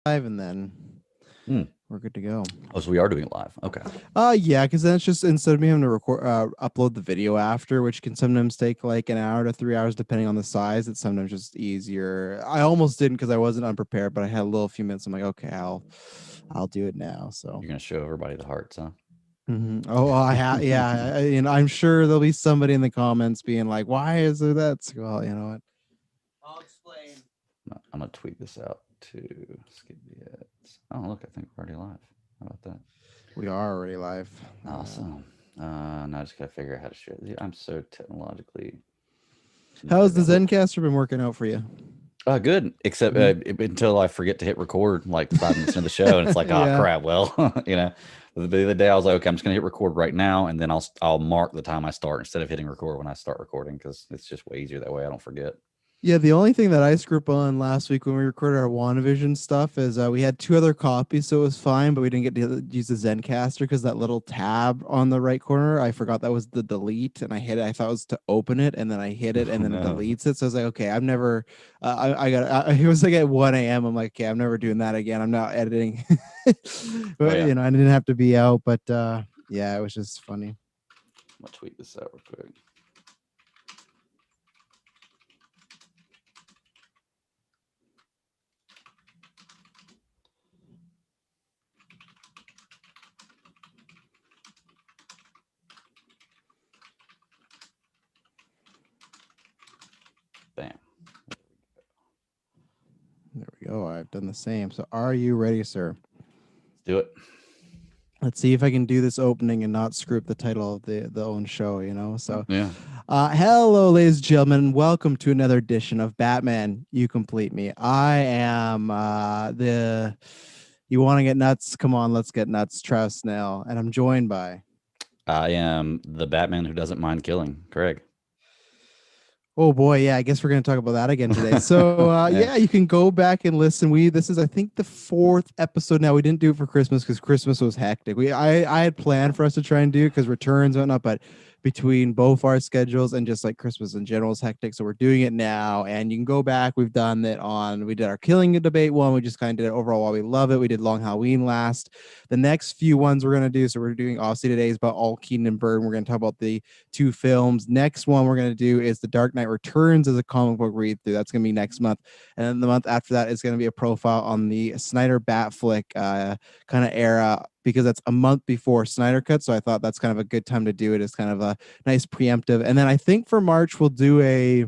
live, and then Hmm. we're good to go. Oh, so we are doing it live. Okay. Yeah, because then it's just instead of me having to record, upload the video after, which can sometimes take like an hour to 3 hours depending on the size. It's sometimes just easier. I almost didn't because I wasn't unprepared, but I had a little few minutes. I'm like, okay, I'll do it now. So. You're gonna show everybody the hearts, huh? Oh, I have, yeah, and I'm sure there'll be somebody in the comments being like, "Why is it that?" Well, you know what? I'll explain. I'm gonna tweet this out to skip the ads. Oh, look, I think we're already live. How about that? We are already live. Awesome. Now I just gotta figure out how to share. I'm so technologically. How's the Zencaster been working out for you? Good, except until I forget to hit record like 5 minutes into the show, and it's like, Yeah. crap. Well, the other day I was like, okay, I'm just gonna hit record right now, and then I'll mark the time I start instead of hitting record when I start recording because it's just way easier that way. I don't forget. Yeah, the only thing that I screwed up on last week when we recorded our WandaVision stuff is we had two other copies, so it was fine, but we didn't get to use the Zencaster because that little tab on the right corner, I forgot that was the delete, and I hit it. I thought it was to open it, and then I hit it, and then it deletes it. So I was like, okay, I've never. It was like at 1 a.m. I'm like, okay, I'm never doing that again. I'm not editing. But yeah. I didn't have to be out, but yeah, it was just funny. I'm gonna tweet this out real quick. Bam. There we go. I've done the same. So are you ready, sir? Let's do it. Let's see if I can do this opening and not screw up the title of the own show, So Yeah. Hello, ladies and gentlemen. Welcome to another edition of Batman, You Complete Me. I am the you want to get nuts? Come on, let's get nuts, Travis Snell. And I'm joined by I am the Batman who doesn't mind killing, Craig. Oh boy, yeah, I guess we're going to talk about that again today. So yeah, you can go back and listen. This is I think the fourth episode now. We didn't do it for Christmas because Christmas was hectic. I had planned for us to try and do because returns and whatnot, but between both our schedules and just like Christmas in general is hectic. So we're doing it now, and you can go back. We've done it we did our Killing It debate one. We just kind of did it overall while we love it. We did Long Halloween last. The next few ones we're going to do. So we're doing obviously today's about all Keaton and Burton. We're going to talk about the two films. Next one we're going to do is The Dark Knight Returns as a comic book read through. That's going to be next month. And then the month after that is going to be a profile on the Snyder Batflick kind of era, because that's a month before Snyder Cut. So I thought that's kind of a good time to do it as kind of a nice preemptive. And then I think for March, we'll do a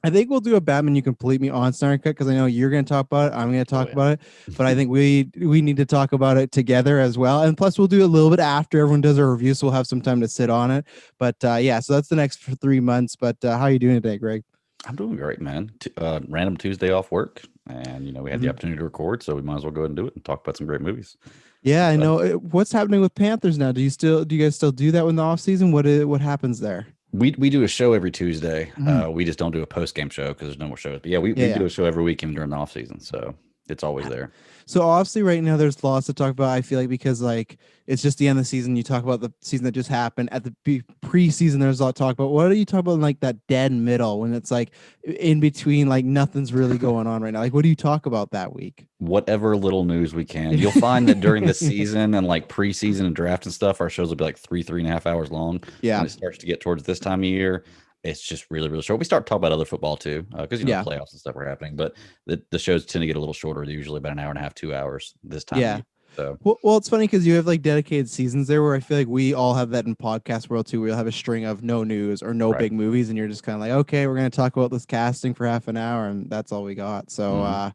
Batman You Complete Me on Snyder Cut, because I know you're going to talk about it. I'm going to talk about it. But I think we need to talk about it together as well. And plus, we'll do a little bit after everyone does a review, so we'll have some time to sit on it. But yeah, so that's the next 3 months. But how are you doing today, Greg? I'm doing great, man. Random Tuesday off work, and we had the opportunity to record, so we might as well go ahead and do it and talk about some great movies. Yeah, I know. What's happening with Panthers now? Do you guys still do that in the off season? What happens there? We do a show every Tuesday. We just don't do a post game show because there's no more shows. But yeah, we do a show every week even during the off season, so it's always there. So obviously right now there's lots to talk about. I feel like because like it's just the end of the season. You talk about the season that just happened. At the preseason, there's a lot to talk about. What are you talking about in like that dead middle when it's like in between, like nothing's really going on right now? Like what do you talk about that week? Whatever little news we can. You'll find that during the season and like preseason and draft and stuff, our shows will be like 3.5 hours long. Yeah. When it starts to get towards this time of year, it's just really, really short. We start talking about other football too, because playoffs and stuff are happening. But the shows tend to get a little shorter. They're usually about an hour and a half, 2 hours this time. Yeah. So well, it's funny because you have like dedicated seasons there, where I feel like we all have that in podcast world too. We'll have a string of no news or no big movies, and you're just kind of like, okay, we're going to talk about this casting for half an hour, and that's all we got. So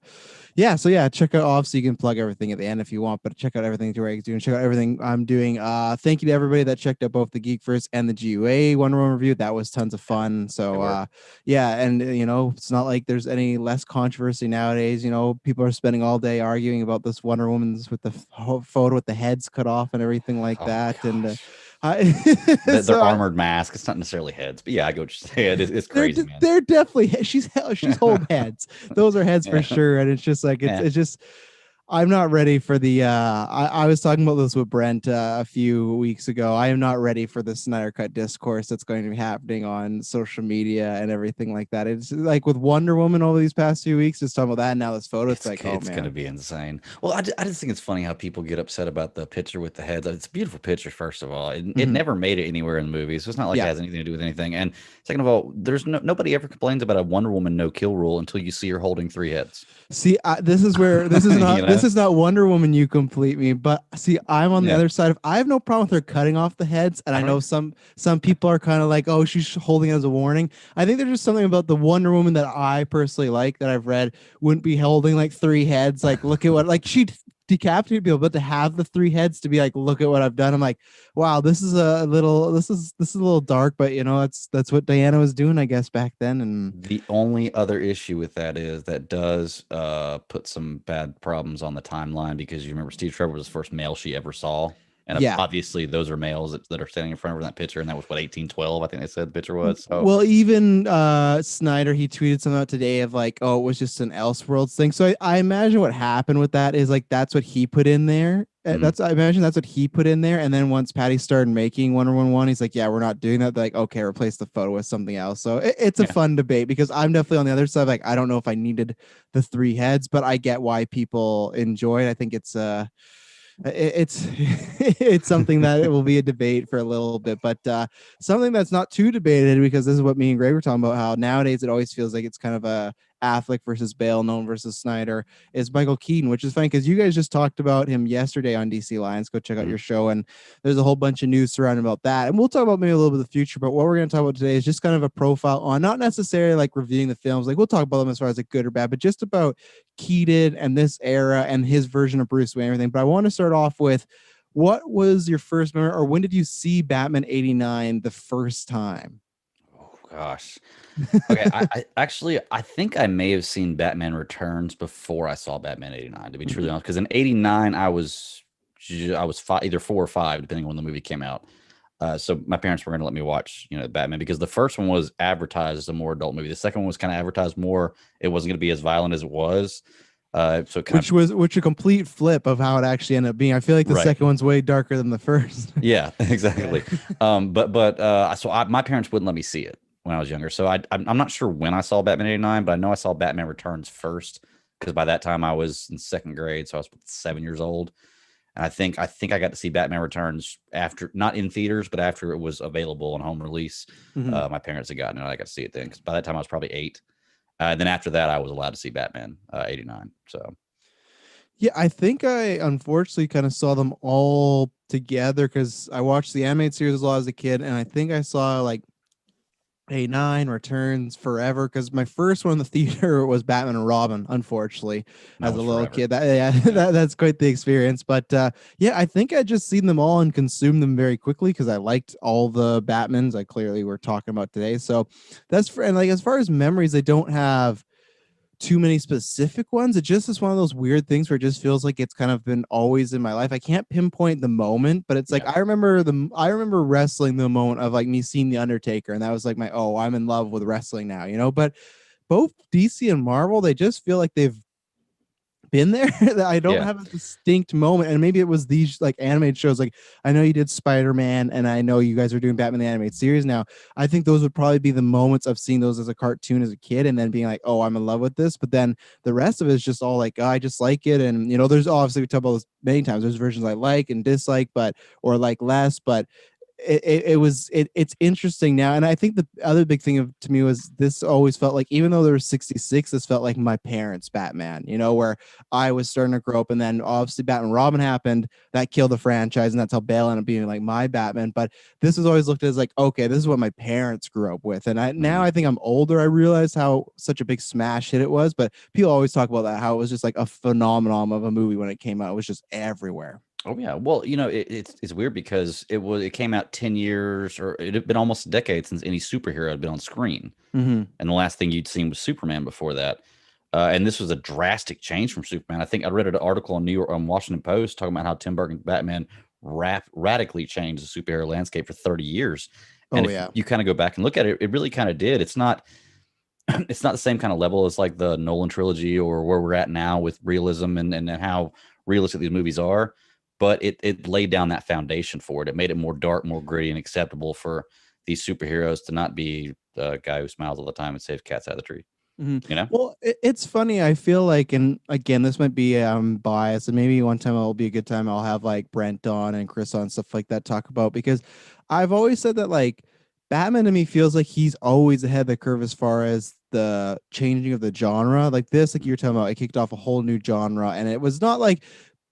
yeah, check out obviously you can plug everything at the end if you want, but check out everything Greg's doing. Check out everything I'm doing. Thank you to everybody that checked out both the Geek First and the GUA Wonder Woman review. That was tons of fun. So yeah, and it's not like there's any less controversy nowadays. People are spending all day arguing about this Wonder Woman's with the photo with the heads cut off and everything like that. And they're armored masks. It's not necessarily heads, but yeah, I go what you're saying. It's crazy, man. They're definitely she's whole heads. Those are heads for sure. And it's just like it's just I'm not ready for the I was talking about this with Brent a few weeks ago. I am not ready for the Snyder Cut discourse that's going to be happening on social media and everything like that. It's like with Wonder Woman over these past few weeks, just talking about that and now this photo. It's like, oh It's going to man. be insane. Well, I just think it's funny how people get upset about the picture with the heads. It's a beautiful picture, first of all. It Mhm. never made it anywhere in the movie, so it's not like it Yeah. has anything to do with anything. And second of all, there's nobody ever complains about a Wonder Woman no kill rule until you see her holding 3 heads. See, this is where You this know? is not Wonder Woman. You complete me, but see, I'm on the Yeah. other side of. I have no problem with her cutting off the heads, and I I don't know either. some people are kind of like, oh, she's holding it as a warning. I think there's just something about the Wonder Woman that I personally like that I've read wouldn't be holding like 3 heads. Like, look at what like she decapitated people, but to have the 3 heads to be like, look at what I've done. I'm like, wow, this is a little this is a little dark, but you know, that's what Diana was doing, I guess, back then. And The only other issue with that is that does put some bad problems on the timeline because you remember Steve Trevor was the first male she ever saw. And yeah. obviously, those are males that are standing in front of her in that picture. And that was what, 1812, I think they said the picture was. So, Well, even Snyder, he tweeted something out today of like, oh, it was just an Elseworlds thing. So I imagine what happened with that is like that's what he put in there. mhm. That's I imagine that's what he put in there. And then once Patty started making Wonder Woman 1, he's like, yeah, we're not doing that. They're like, okay, replace the photo with something else. So it's a Yeah. fun debate because I'm definitely on the other side. Like, I don't know if I needed the 3 heads, but I get why people enjoy it. I think it's it's something that it will be a debate for a little bit, but something that's not too debated because this is what me and Greg were talking about. How nowadays it always feels like it's kind of a Affleck versus Bale, Nolan versus Snyder. Is Michael Keaton, which is funny because you guys just talked about him yesterday on DC Lions. Go check out Mhm. your show, and there's a whole bunch of news surrounding about that. And we'll talk about maybe a little bit of the future. But what we're going to talk about today is just kind of a profile on not necessarily like reviewing the films. Like we'll talk about them as far as like good or bad, but just about Keaton and this era and his version of Bruce Wayne and everything. But I want to start off with what was your first memory or when did you see Batman 89 the first time? Oh, gosh. Okay. I actually, I think I may have seen Batman Returns before I saw Batman 89, to be truly Mhm. honest. Because in 89, I was either 4 or 5, depending on when the movie came out. So my parents were going to let me watch, Batman because the first one was advertised as a more adult movie. The second one was kind of advertised more. It wasn't going to be as violent as it was. So it kind of Which a complete flip of how it actually ended up being. I feel like the right. second one's way darker than the first. Yeah, Yeah. exactly. My parents wouldn't let me see it when I was younger. So I'm not sure when I saw Batman 89, but I know I saw Batman Returns first because by that time I was in second grade, so I was 7 years old. And I think I got to see Batman Returns after, not in theaters, but after it was available on home release. Mhm. My parents had gotten it. I got to see it then because by that time I was probably 8. And then after that, I was allowed to see Batman 89. So Yeah, I think I unfortunately kind of saw them all together because I watched the animated series a lot as a kid, and I think I saw like A9 Returns Forever because my first one in the theater was Batman and Robin, unfortunately, that as a was little forever. kid. That yeah, Yeah. that's quite the experience. But yeah, I think I just seen them all and consumed them very quickly because I liked all the Batmans I clearly were talking about today. So that's for and like as far as memories, I don't have too many specific ones. It just is one of those weird things where it just feels like it's kind of been always in my life. I can't pinpoint the moment, but it's like Yeah. I remember wrestling the moment of like me seeing the Undertaker, and that was like my oh, I'm in love with wrestling now, you know. But both DC and Marvel, they just feel like they've been there that I don't Yeah. have a distinct moment. And maybe it was these like animated shows. Like I know you did Spider-Man and I know you guys are doing Batman the animated series now. I think those would probably be the moments of seeing those as a cartoon as a kid and then being like, oh, I'm in love with this. But then the rest of it is just all like, oh, I just like it. And you know, there's obviously we talk about this many times. There's versions I like and dislike, but or like less, but it's interesting now. And I think the other big thing to me was this always felt like even though there was 66, this felt like my parents Batman, you know, where I was starting to grow up, and then obviously Batman Robin happened, that killed the franchise, and that's how Bale ended up being like my Batman. But this was always looked at as like, okay, this is what my parents grew up with. And now Mhm. I think I'm older, I realized how such a big smash hit it was. But people always talk about that, how it was just like a phenomenon of a movie when it came out. It was just everywhere. Oh yeah. Well, it's weird because it came out 10 years or it had been almost a decade since any superhero had been on screen. Mm-hmm. And the last thing you'd seen was Superman before that. And this was a drastic change from Superman. I think I read an article on New York on Washington Post talking about how Tim Burton's Batman radically changed the superhero landscape for 30 years. And Oh if yeah. you kind of go back and look at it, it really kind of did. It's not it's not the same kind of level as like the Nolan trilogy or where we're at now with realism and how realistic these movies are. But it laid down that foundation for it. It made it more dark, more gritty, and acceptable for these superheroes to not be the guy who smiles all the time and saves cats out of the tree. Mhm. You know? Well, it's funny. I feel like, and again, this might be biased, and maybe one time it'll be a good time. I'll have like Brent on and Chris on, stuff like that, talk about, because I've always said that like Batman to me feels like he's always ahead of the curve as far as the changing of the genre. Like this, like you're talking about, it kicked off a whole new genre, and it was not like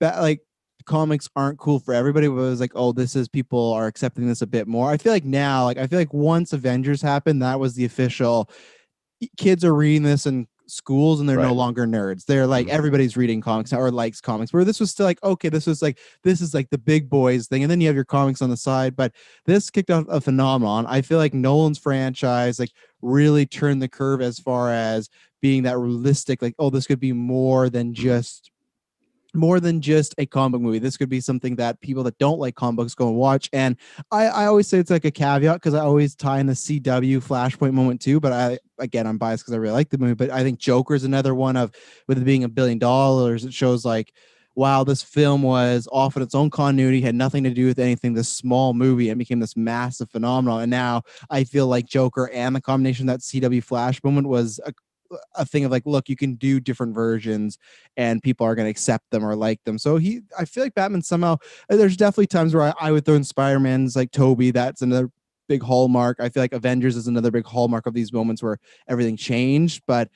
like comics aren't cool for everybody, but it was like, oh, this is, people are accepting this a bit more. I feel like now, like I feel like once Avengers happened, that was the official, kids are reading this in schools and they're no Right. longer nerds. They're like, everybody's reading comics now or likes comics, where this was still like, okay, this is like the big boys thing, and then you have your comics on the side. But this kicked off a phenomenon. I feel like Nolan's franchise like really turned the curve as far as being that realistic, like, oh, this could be more than just a comic movie. This could be something that people that don't like comic books go and watch. And I always say it's like a caveat, because I always tie in the CW Flashpoint moment too. But I'm biased because I really like the movie. But I think Joker is another one of, with it being $1 billion, it shows like, wow, this film was off in its own continuity, had nothing to do with anything, this small movie, and became this massive phenomenon. And now I feel like Joker and the combination of that CW Flash moment was a thing of like, look, you can do different versions and people are going to accept them or like them. So I feel like Batman somehow, there's definitely times where I would throw in Spider-Man's like Toby. That's another big hallmark. I feel like Avengers is another big hallmark of these moments where everything changed. But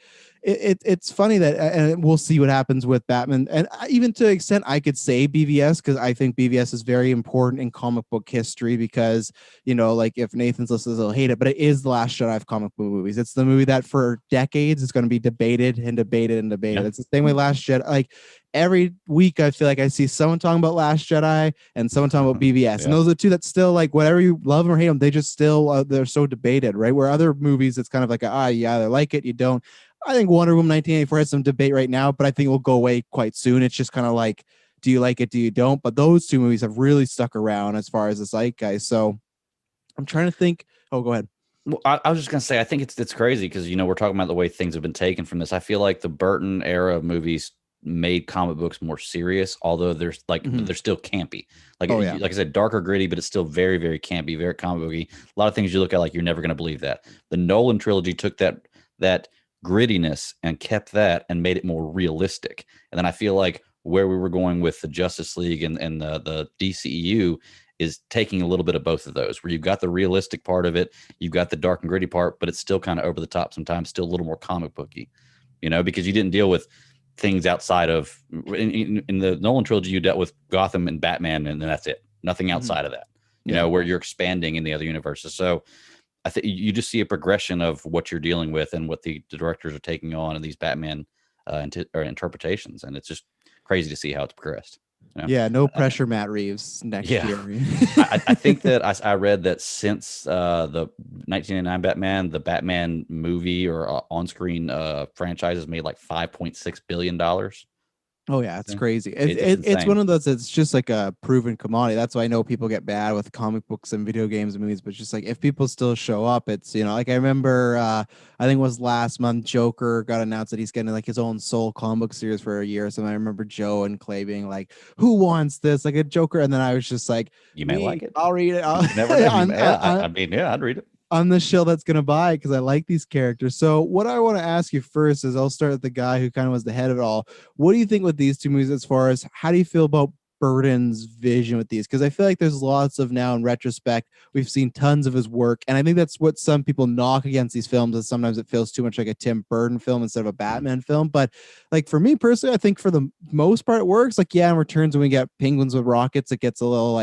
it's funny that, and we'll see what happens with Batman. And even to an extent, I could say BVS, because I think BVS is very important in comic book history, because, like if Nathan's listening, he'll hate it, but it is the Last Jedi of comic book movies. It's the movie that for decades is going to be debated and debated and debated. Yeah. It's the same way Last Jedi, like every week I feel like I see someone talking about Last Jedi and someone talking about BVS. Yeah. And those are the two that still, like, whatever you love them or hate them, they just still, they're so debated, right? Where other movies, it's kind of like, you either like it, you don't. I think Wonder Woman 1984 has some debate right now, but I think it will go away quite soon. It's just kind of like, do you like it? Do you don't? But those two movies have really stuck around as far as the zeitgeist. So I'm trying to think. Oh, go ahead. Well, I was just gonna say, I think it's crazy because we're talking about the way things have been taken from this. I feel like the Burton era of movies made comic books more serious, although there's like they're still campy. Like like I said, darker, gritty, but it's still very, very campy, very comic booky. A lot of things you look at, like you're never gonna believe that. The Nolan trilogy took that grittiness and kept that and made it more realistic. And then I feel like where we were going with the Justice League and the DCEU is taking a little bit of both of those, where you've got the realistic part of it, you've got the dark and gritty part, but it's still kind of over the top sometimes, still a little more comic booky, because you didn't deal with things outside of, in the Nolan trilogy, you dealt with Gotham and Batman, and then that's it. Nothing outside of that, where you're expanding in the other universes. So I think you just see a progression of what you're dealing with and what the directors are taking on in these Batman interpretations. And it's just crazy to see how it's progressed. Yeah, no pressure, Matt Reeves next year. I think that I read that since the 1989 Batman, the Batman movie or on-screen franchise has made like $5.6 billion. Oh yeah, it's crazy. It's one of those. It's just like a proven commodity. That's why I know people get mad with comic books and video games and movies. But just like if people still show up, it's like I remember. I think it was last month. Joker got announced that he's getting like his own sole comic book series for a year. So I remember Joe and Clay being like, "Who wants this? Like a Joker?" And then I was just like, "You may like it. I'll read it." I'd read it on the show that's going to buy, because I like these characters. So what I want to ask you first is, I'll start with the guy who kind of was the head of it all. What do you think with these two movies, as far as how do you feel about Burton's vision with these? Because I feel like there's lots of, now in retrospect, we've seen tons of his work, and I think that's what some people knock against these films, is sometimes it feels too much like a Tim Burton film instead of a Batman film. But like for me personally, I think for the most part it works. Like in Returns, when we get penguins with rockets, it gets a little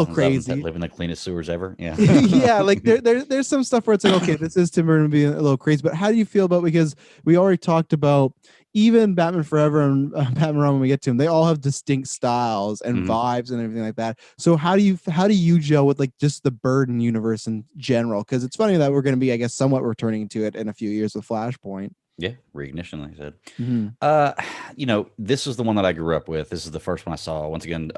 crazy. That live in the cleanest sewers ever. Yeah. Yeah, like there's some stuff where it's like, okay, this is Tim Burton being a little crazy. But how do you feel about, because we already talked about even Batman Forever and Batman Run, when we get to them, they all have distinct styles and vibes and everything like that. So how do you gel with like just the Burton universe in general? Because it's funny that we're going to be, I guess, somewhat returning to it in a few years with Flashpoint. Yeah, reignition, like I said. This is the one that I grew up with. This is the first one I saw. Once again,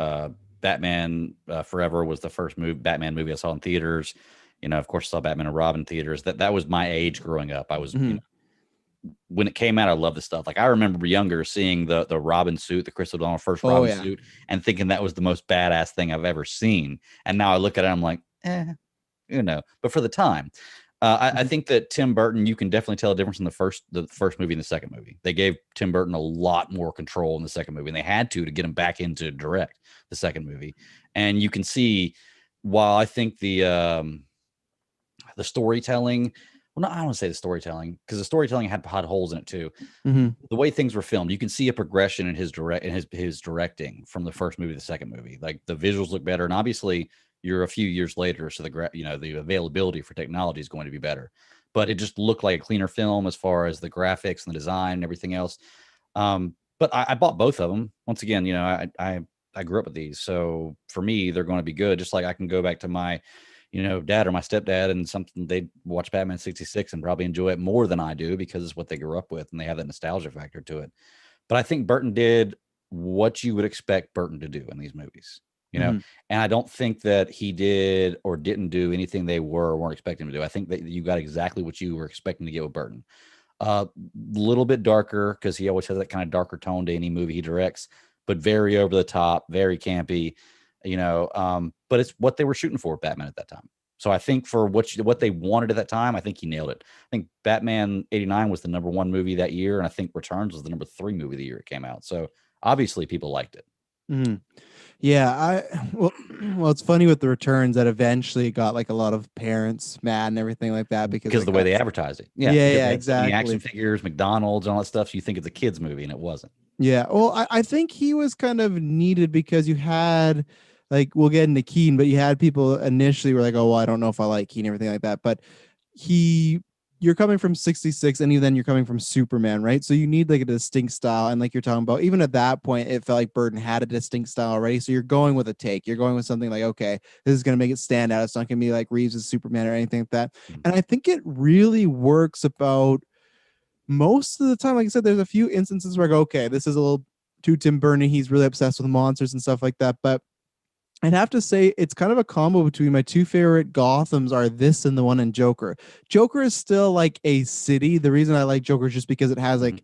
Batman Forever was the first Batman movie I saw in theaters. Of course, I saw Batman and Robin in theaters. That was my age growing up. I was when it came out, I love the stuff. Like I remember younger seeing the Robin suit, the Chris O'Donnell first Oh Robin yeah. suit, and thinking that was the most badass thing I've ever seen. And now I look at it, I'm like, but for the time, I Mhm. think that Tim Burton, you can definitely tell a difference in the first movie and the second movie. They gave Tim Burton a lot more control in the second movie, and they had to get him back into direct the second movie. And you can see, while I think the storytelling, well, no, I don't want to say the storytelling because the storytelling had holes in it too. Mhm. The way things were filmed, you can see a progression in his directing from the first movie to the second movie. Like the visuals look better, and obviously you're a few years later, so the availability for technology is going to be better. But it just looked like a cleaner film as far as the graphics and the design and everything else. But I bought both of them. Once again, I grew up with these, so for me, they're going to be good. Just like I can go back to my dad or my stepdad and something they'd watch Batman 66 and probably enjoy it more than I do because it's what they grew up with and they have that nostalgia factor to it. But I think Burton did what you would expect Burton to do in these movies, Mhm. and I don't think that he did or didn't do anything they were or weren't expecting him to do. I think that you got exactly what you were expecting to get with Burton. A little bit darker because he always has that kind of darker tone to any movie he directs, but very over the top, very campy, but it's what they were shooting for with Batman at that time. So I think for what they wanted at that time, I think he nailed it. I think Batman 89 was the number one movie that year, and I think Returns was the number 3 movie the year it came out. So obviously people liked it Mhm. Yeah, well, it's funny with the returns that eventually got like a lot of parents mad and everything like that because because of it the way got they advertised it. Yeah, yeah, because yeah, they had so many action exactly. figures, McDonald's, and all that stuff. So you think it's a kids movie, and it wasn't. Yeah, well, I think he was kind of needed because you had like we'll get into Keaton, but you had people initially were like, oh, well, I don't know if I like Keaton and everything like that, but he you're coming from 66 and then you're coming from Superman, right? So you need like a distinct style. And like you're talking about, even at that point, it felt like Burton had a distinct style already. So you're going with a take. You're going with something like, okay, this is going to make it stand out. It's not going to be like Reeves' Superman or anything like that. Mhm. And I think it really works about most of the time. Like I said, there's a few instances where I go, okay, this is a little too Tim Burton. He's really obsessed with monsters and stuff like that. But I'd have to say it's kind of a combo between my two favorite Gothams are this and the one in Joker. Joker is still like a city. The reason I like Joker is just because it has Mhm.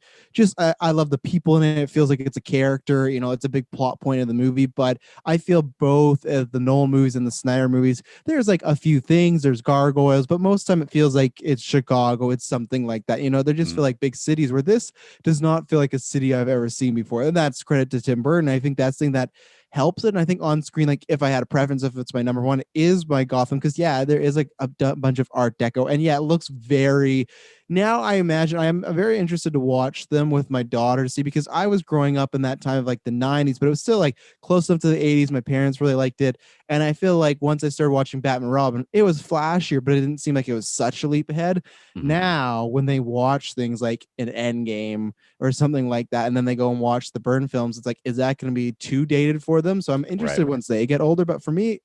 like I love the people in it. It feels like it's a character. It's a big plot point of the movie. But I feel both the Nolan movies and the Snyder movies. There's like a few things. There's gargoyles, but most time it feels like it's Chicago. It's something like that. They just Mhm. feel like big cities. Where this does not feel like a city I've ever seen before, and that's credit to Tim Burton. I think that's the thing that helps it. And I think on screen, like if I had a preference, if it's my number one, is my Gotham, because yeah, there is like a bunch of Art Deco, and yeah, it looks very. Now I imagine I'm very interested to watch them with my daughter to see because I was growing up in that time of like the 90s, but it was still like close enough to the 80s. My parents really liked it, and I feel like once I started watching Batman Robin, it was flashier, but it didn't seem like it was such a leap ahead. Mhm. Now, when they watch things like an Endgame or something like that, and then they go and watch the Burn films, it's like, is that going to be too dated for them? So I'm Right. interested once they get older. But for me,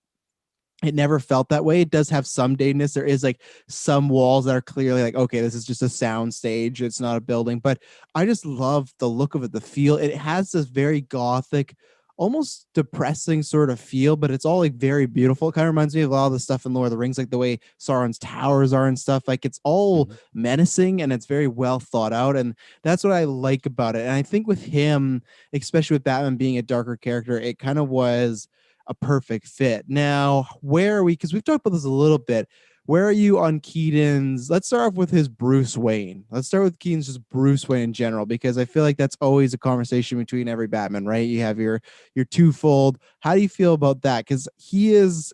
it never felt that way. It does have some datedness. There is like some walls that are clearly like, okay, this is just a sound stage. It's not a building. But I just love the look of it, the feel. It has this very gothic, almost depressing sort of feel, but it's all like very beautiful. It kind of reminds me of a lot of the stuff in Lord of the Rings, like the way Sauron's towers are and stuff. Like it's all Mhm. menacing and it's very well thought out. And that's what I like about it. And I think with him, especially with Batman being a darker character, it kind of was a perfect fit. Now, where are we? Because we've talked about this a little bit. Where are you on Keaton's? Let's start off with his Bruce Wayne. Let's start with Keaton's just Bruce Wayne in general, because I feel like that's always a conversation between every Batman, right? You have your twofold. How do you feel about that? Because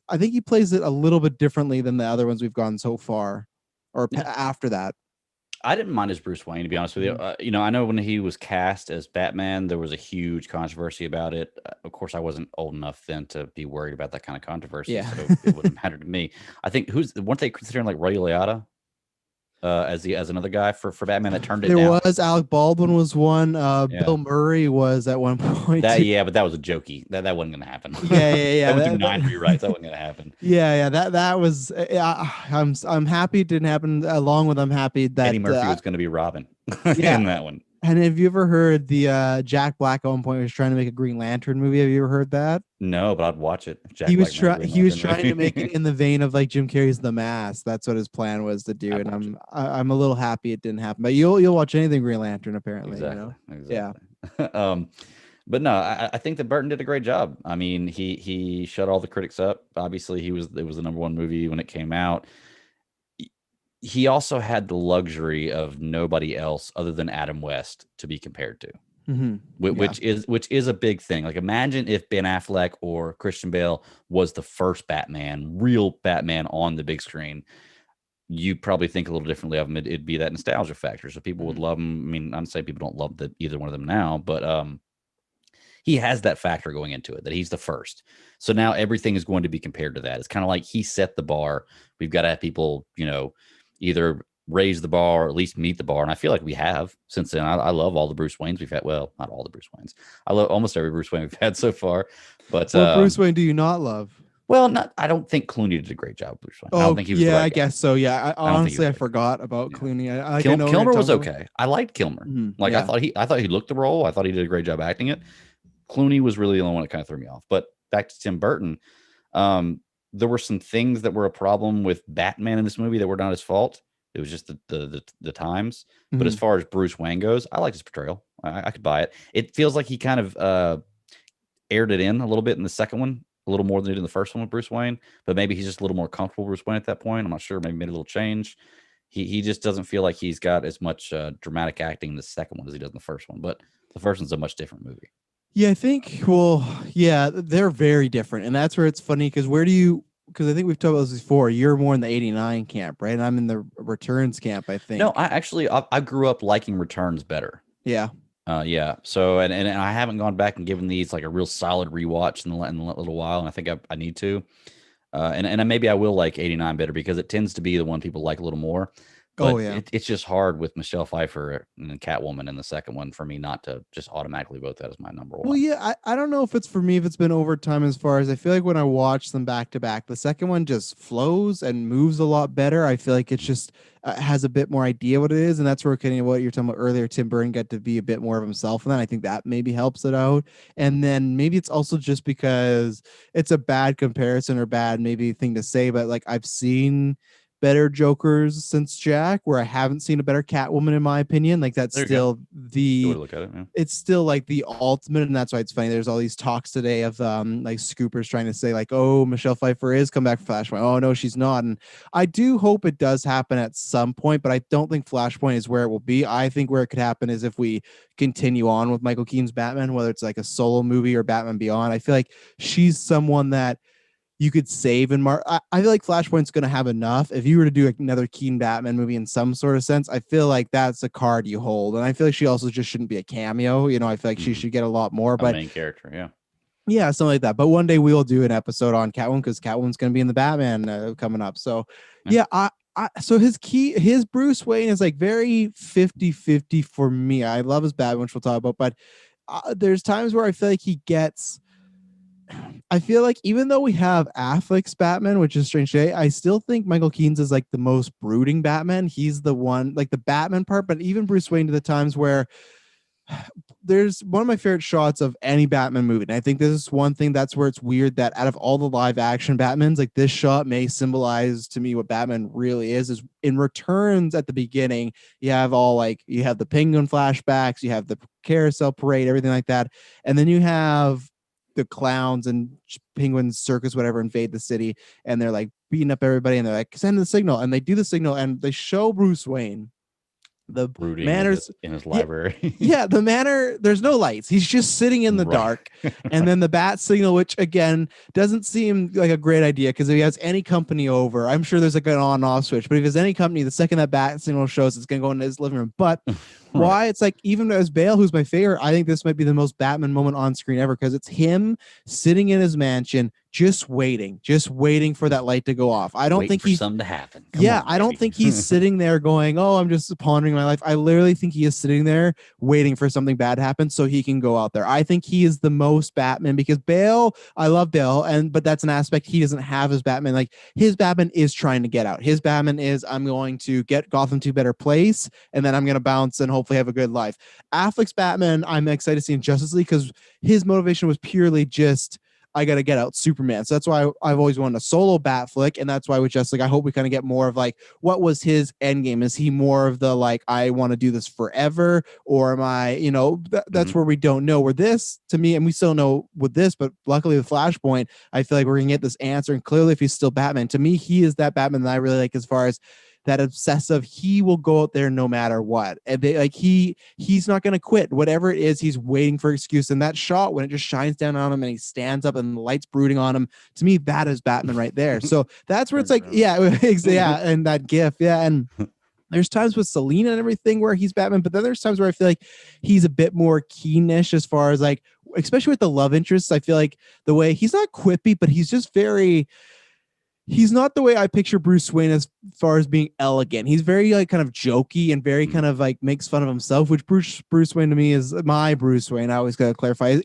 I think he plays it a little bit differently than the other ones we've gone so far, or Yeah. after that. I didn't mind his Bruce Wayne, to be honest with you. Mhm. I know when he was cast as Batman, there was a huge controversy about it. Of course, I wasn't old enough then to be worried about that kind of controversy, Yeah. so it wouldn't matter to me. I think weren't they considering like Ray Liotta as another guy for Batman that turned it There down? was Alec Baldwin was one. Yeah, Bill Murray was at one point that too. yeah, but that was a jokey. That wasn't gonna happen. Yeah, yeah, That yeah. went through 9 rewrites. That wasn't gonna happen. Yeah, yeah. That was. I'm happy it didn't happen. Along with I'm happy Eddie that Murphy was gonna be Robin yeah, in that one. And have you ever heard the Jack Black at one point was trying to make a Green Lantern movie? Have you ever heard that? No, but I'd watch it. If Jack Black made a Green He was Lantern trying to make it movie. in the vein of like Jim Carrey's The Mask. That's what his plan was to do, I'd and watch it. I'm a little happy it didn't happen. But you'll watch anything Green Lantern apparently. Exactly. Yeah. Exactly. But no, I think that Burton did a great job. I mean, he shut all the critics up. Obviously, it was the number one movie when it came out. He also had the luxury of nobody else other than Adam West to be compared to. Mm-hmm. Which is a big thing. Like, imagine if Ben Affleck or Christian Bale was the first Batman, real Batman on the big screen. You probably think a little differently of him. It'd be that nostalgia factor. So people would love him. I mean, I'm saying people don't love either one of them now, but he has that factor going into it that he's the first. So now everything is going to be compared to that. It's kind of like he set the bar. We've got to have people, either raise the bar or at least meet the bar. And I feel like we have since then. I love all the Bruce Waynes we've had. Well, not all the Bruce Waynes. I love almost every Bruce Wayne we've had so far. But what Bruce Wayne do you not love? Well, I don't think Clooney did a great job, Bruce Wayne. I don't think he was the right I guy. guess so. Yeah, honestly, I right forgot about Clooney. Kilmer was okay. I liked Kilmer. Like, yeah. I thought he looked the role. I thought he did a great job acting it. Clooney was really the only one that kind of threw me off. But back to Tim Burton, there were some things that were a problem with Batman in this movie that were not his fault. It was just the times. But as far as Bruce Wayne goes, I liked his portrayal. I could buy it. It feels like he kind of aired it in a little bit in the second one, a little more than he did in the first one with Bruce Wayne. But maybe he's just a little more comfortable Bruce Wayne at that point. I'm not sure. Maybe made a little change. He just doesn't feel like he's got as much dramatic acting in the second one as he does in the first one. But the first one's a much different movie. Yeah, I think. Well, yeah, they're very different, and that's where it's funny because because I think we've talked about this before. You're more in the '89 camp, right? And I'm in the Returns camp. I think. No, I grew up liking Returns better. Yeah. Yeah. So and I haven't gone back and given these like a real solid rewatch in a little while, and I think I need to. And maybe I will like '89 better because it tends to be the one people like a little more. But it's just hard with Michelle Pfeiffer and Catwoman in the second one for me not to just automatically vote that as my number one. Well, yeah, I don't know if it's for me, if it's been over time as far as I feel like when I watch them back to back, the second one just flows and moves a lot better. I feel like it's just has a bit more idea what it is. And that's where kind of what you're talking about earlier, Tim Burton got to be a bit more of himself. And then I think that maybe helps it out. And then maybe it's also just because it's a bad comparison or bad maybe thing to say, but like I've seen better Jokers since Jack, where I haven't seen a better Catwoman in my opinion. Like that's still look at it, yeah. It's still like the ultimate, and that's why it's funny. There's all these talks today of like scoopers trying to say like, oh, Michelle Pfeiffer is come back for Flashpoint. Oh no, she's not. And I do hope it does happen at some point, but I don't think Flashpoint is where it will be. I think where it could happen is if we continue on with Michael Keaton's Batman, whether it's like a solo movie or Batman Beyond. I feel like she's someone that you could save and mark. I feel like Flashpoint's going to have enough. If you were to do another Keaton Batman movie in some sort of sense, I feel like that's a card you hold. And I feel like she also just shouldn't be a cameo. I feel like she should get a lot more. But main character, yeah. Yeah, something like that. But one day we'll do an episode on Catwoman because Catwoman's going to be in the Batman coming up. So yeah, so his Bruce Wayne is like very 50-50 for me. I love his Batman, which we'll talk about. But there's times where I feel like I feel like even though we have Affleck's Batman, which is strange today, I still think Michael Keaton's is like the most brooding Batman. He's the one, like the Batman part, but even Bruce Wayne to the times where there's one of my favorite shots of any Batman movie. And I think this is one thing that's where it's weird that out of all the live action Batmans, like this shot may symbolize to me what Batman really is in Returns at the beginning. You have the Penguin flashbacks, you have the carousel parade, everything like that. And then you have the clowns and Penguins circus, whatever, invade the city and they're like beating up everybody and they're like, send the signal. And they do the signal and they show Bruce Wayne the brooding manners in his library. Yeah, the manor, there's no lights. He's just sitting in the dark. And then the bat signal, which again doesn't seem like a great idea because if he has any company over, I'm sure there's like an on off switch. But if there's any company, the second that bat signal shows, it's gonna go into his living room. But why it's like, even as Bale, who's my favorite, I think this might be the most Batman moment on screen ever because it's him sitting in his mansion just waiting for that light to go off. I don't think he's something to happen. I don't think he's sitting there going, oh, I'm just pondering my life. I literally think he is sitting there waiting for something bad to happen so he can go out there. I think he is the most Batman because Bale, I love Bale, but that's an aspect he doesn't have as Batman. Like his Batman is trying to get out. His Batman is, I'm going to get Gotham to a better place and then I'm going to bounce and hopefully have a good life. Affleck's Batman, I'm excited to see in Justice League because his motivation was purely just, I got to get out Superman. So that's why I've always wanted a solo bat flick. And that's why with Justice League, I hope we kind of get more of like, what was his end game? Is he more of the like, I want to do this forever? Or am I, that's where we don't know. Where this, to me, and we still know with this, but luckily with Flashpoint, I feel like we're going to get this answer. And clearly, if he's still Batman, to me, he is that Batman that I really like as far as that obsessive, he will go out there no matter what. And he's not going to quit. Whatever it is, he's waiting for excuse. And that shot when it just shines down on him and he stands up and the light's brooding on him, to me, that is Batman right there. So that's where it's like, yeah, yeah. And that gif. Yeah. And there's times with Selena and everything where he's Batman, but then there's times where I feel like he's a bit more keenish as far as like, especially with the love interests. I feel like the way he's not quippy, but he's just he's not the way I picture Bruce Wayne as far as being elegant. He's very like kind of jokey and very kind of like makes fun of himself, which Bruce Wayne to me is my Bruce Wayne. I always got to clarify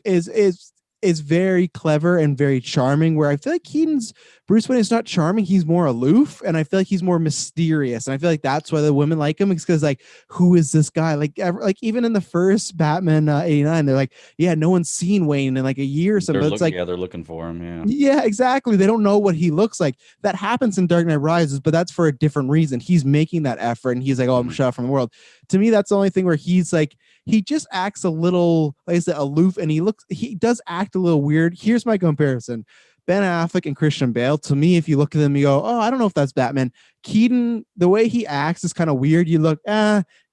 is very clever and very charming, where I feel like Keaton's Bruce Wayne is not charming. He's more aloof, and I feel like he's more mysterious. And I feel like that's why the women like him. It's because like, who is this guy? Like even in the first Batman 89, they're like, yeah, no one's seen Wayne in like a year or something. But it's like, yeah, they're looking for him. Yeah. Yeah, exactly. They don't know what he looks like. That happens in Dark Knight Rises, but that's for a different reason. He's making that effort and he's like, oh, I'm shut off from the world. To me, that's the only thing where he's like, he just acts a little, like I said, aloof, and he does act a little weird. Here's my comparison. Ben Affleck and Christian Bale. To me, if you look at them, you go, oh, I don't know if that's Batman. Keaton, the way he acts is kind of weird. You look,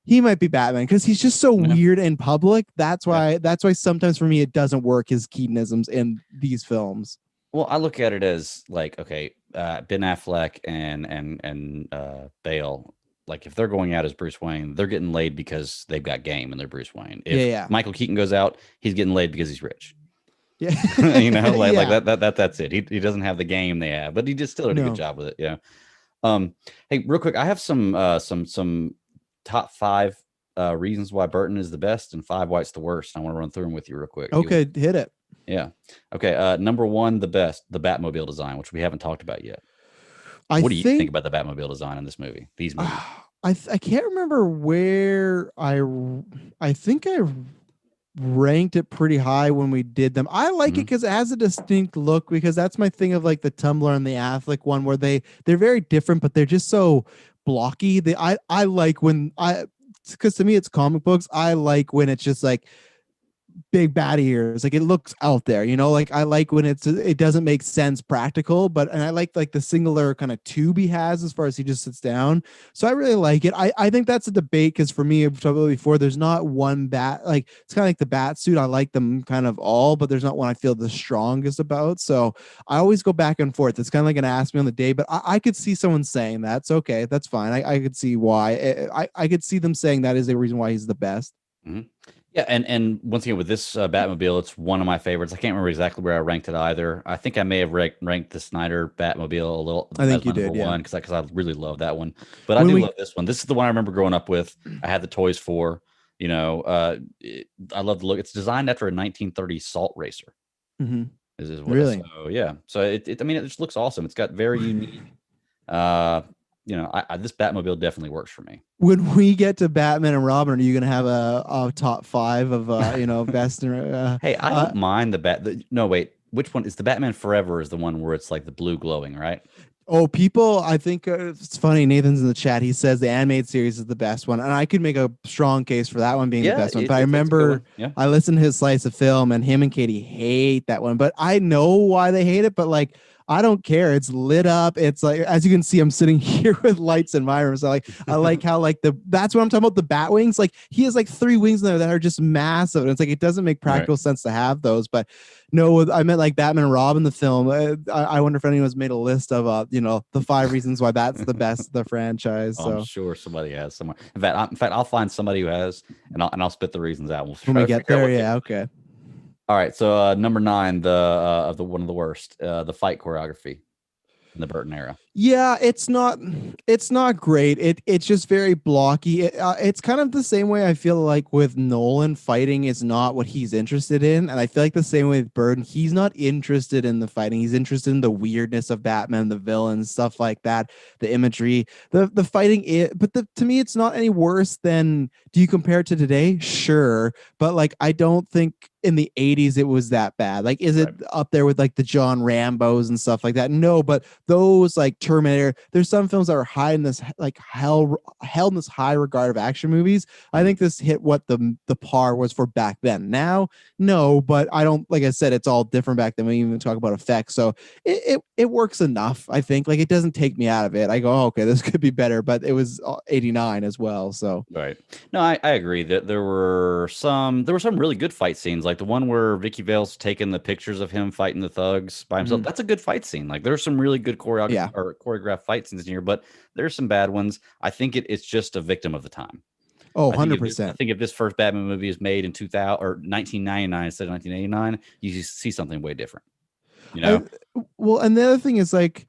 he might be Batman because he's just so weird in public. That's why sometimes for me it doesn't work, his Keatonisms in these films. Well, I look at it as like, okay, Ben Affleck and Bale, like if they're going out as Bruce Wayne, they're getting laid because they've got game and they're Bruce Wayne. If Michael Keaton goes out, he's getting laid because he's rich. Yeah. Like that's it. He doesn't have the game they have, but he just still did a good job with it. Yeah. Hey, real quick, I have some top 5 reasons why Burton is the best and 5 why it's the worst. I want to run through them with you real quick. Okay, hit it. Yeah. Okay. Number 1, the best, the Batmobile design, which we haven't talked about yet. What do you think about the Batmobile design in this movie? These movies. I can't remember where I think I ranked it pretty high when we did them. I like it because it has a distinct look, because that's my thing of like the Tumblr and the Affleck one, where they're very different, but they're just so blocky. I like when because to me it's comic books. I like when it's just like big bad ears, like it looks out there, like I like when it doesn't make sense practical, and I like the singular kind of tube he has as far as he just sits down. So I really like it. I think that's a debate, because for me, I've talked about before, there's not one bat, like it's kind of like the bat suit. I like them kind of all, but there's not one I feel the strongest about. So I always go back and forth. It's kind of like an ask me on the day, but I could see someone saying that's okay, that's fine. I could see why. I could see them saying that is a reason why he's the best. Yeah, and once again with this Batmobile, it's one of my favorites. I can't remember exactly where I ranked it either. I think I may have ranked the Snyder Batmobile a little. I think you did, one, because I really love that one. But I do love this one. This is the one I remember growing up with. I had the toys for. I love the look. It's designed after a 1930 salt racer. Is what really? So yeah. So it just looks awesome. It's got very unique. This Batmobile definitely works for me. When we get to Batman and Robin, are you going to have a top 5 of best? Hey, I don't mind no, wait, which one is the Batman Forever? Is the one where it's like the blue glowing, right? Oh, people, I think it's funny. Nathan's in the chat. He says the animated series is the best one, and I could make a strong case for that one being the best one. But I remember I listened to his slice of film, and him and Katie hate that one. But I know why they hate it. But like, I don't care. It's lit up. It's like, as you can see, I'm sitting here with lights in my room. So I like how that's what I'm talking about. The bat wings, like he has like 3 wings in there that are just massive. And it's like, it doesn't make practical sense to have those, but no, I meant like Batman and Robin, the film. I wonder if anyone's made a list of, the 5 reasons why that's the best of the franchise. So I'm sure somebody has somewhere. In fact, I'll find somebody who has, and I'll spit the reasons out. When we get there. Yeah. Okay. All right, so number 9, the one of the worst, the fight choreography. in the Burton era. Yeah, it's not great. It's just very blocky. It's kind of the same way I feel like with Nolan, fighting is not what he's interested in, and I feel like the same way with Burton, he's not interested in the fighting. He's interested in the weirdness of Batman, the villains, stuff like that, the imagery, the fighting. To me, it's not any worse than. Do you compare it to today? Sure, but like I don't think in the 80s it was that bad. Like, is it Right. up there with like the John Rambos and stuff like that? No, but those like Terminator, there's some films that are high in this like held in this high regard of action movies. I Mhm. think this hit what the par was for back then. Now, no, but I don't, like I said, it's all different back then. We even talk about effects, so it works enough. I think like it doesn't take me out of it. I go, oh, okay, this could be better, but it was 89 as well, so. Right. No, I agree that there were some really good fight scenes, like the one where Vicky Vale's taking the pictures of him fighting the thugs by himself. Mhm. That's a good fight scene. Like there's some really good Yeah. choreographed fight scenes in here, but there's some bad ones. I think it's just a victim of the time. Oh, I 100%. think if this first Batman movie is made in 2000 or 1999 instead of 1989, you see something way different. You I know? well, and the other thing is like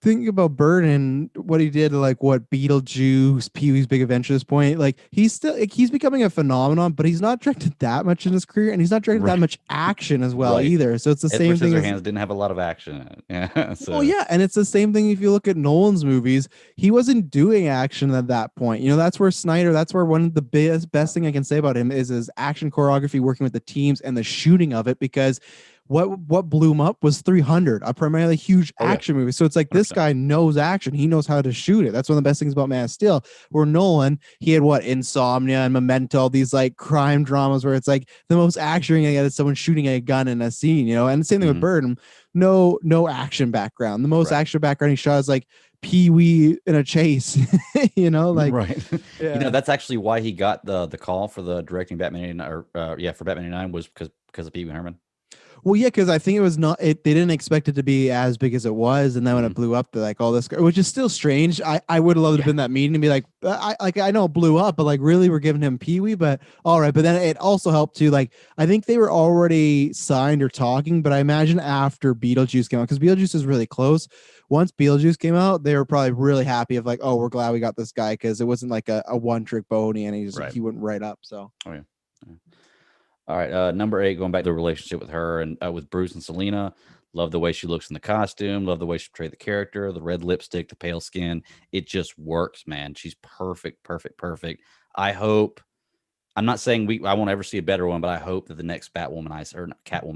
thinking about Burton, what he did, like what Beetlejuice, Pee Wee's Big Adventure, this point, like he's still like, he's becoming a phenomenon, but he's not directed that much in his career, and he's not directed that Right. much action as well Right. either. So it's the Edward same thing as. Scissorhands didn't have a lot of action in it. Yeah. Well, So yeah, and it's the same thing if you look at Nolan's movies. He wasn't doing action at that point. That's where Snyder. That's where one of the best thing I can say about him is his action choreography, working with the teams and the shooting of it. Because what blew him up was 300, a primarily huge oh yeah, action movie. So it's like this 100%. guy knows action. He knows how to shoot it. That's one of the best things about Man of Steel. Where Nolan, he had what Insomnia and Memento, these like crime dramas where it's like the most action you get is someone shooting a gun in a scene. And the same thing with Mhm. Burton. No action background. The most Right. action background he shot is like Pee Wee in a chase. Like Right. yeah. That's actually why he got the call for the directing Batman 89 or for Batman 89 was because of Pee Wee Herman. Well, yeah, because I think it was not. They didn't expect it to be as big as it was, and then when it Mhm. blew up, they're like, "Oh, this," which is still strange. I would have loved to have Yeah. been that meeting and be like, I know it blew up, but like, really, we're giving him Pee Wee, but all right. But then it also helped too. Like, I think they were already signed or talking, but I imagine after Beetlejuice came out, because Beetlejuice is really close. Once Beetlejuice came out, they were probably really happy of like, oh, we're glad we got this guy because it wasn't like a one trick pony, and Right. he went right up. So Oh yeah. Yeah. All right. Number 8, going back to the relationship with her and with Bruce and Selena. Love the way she looks in the costume. Love the way she portrayed the character. The red lipstick, the pale skin. It just works, man. She's perfect, perfect, perfect. I hope. I'm not saying I won't ever see a better one, but I hope that the next Catwoman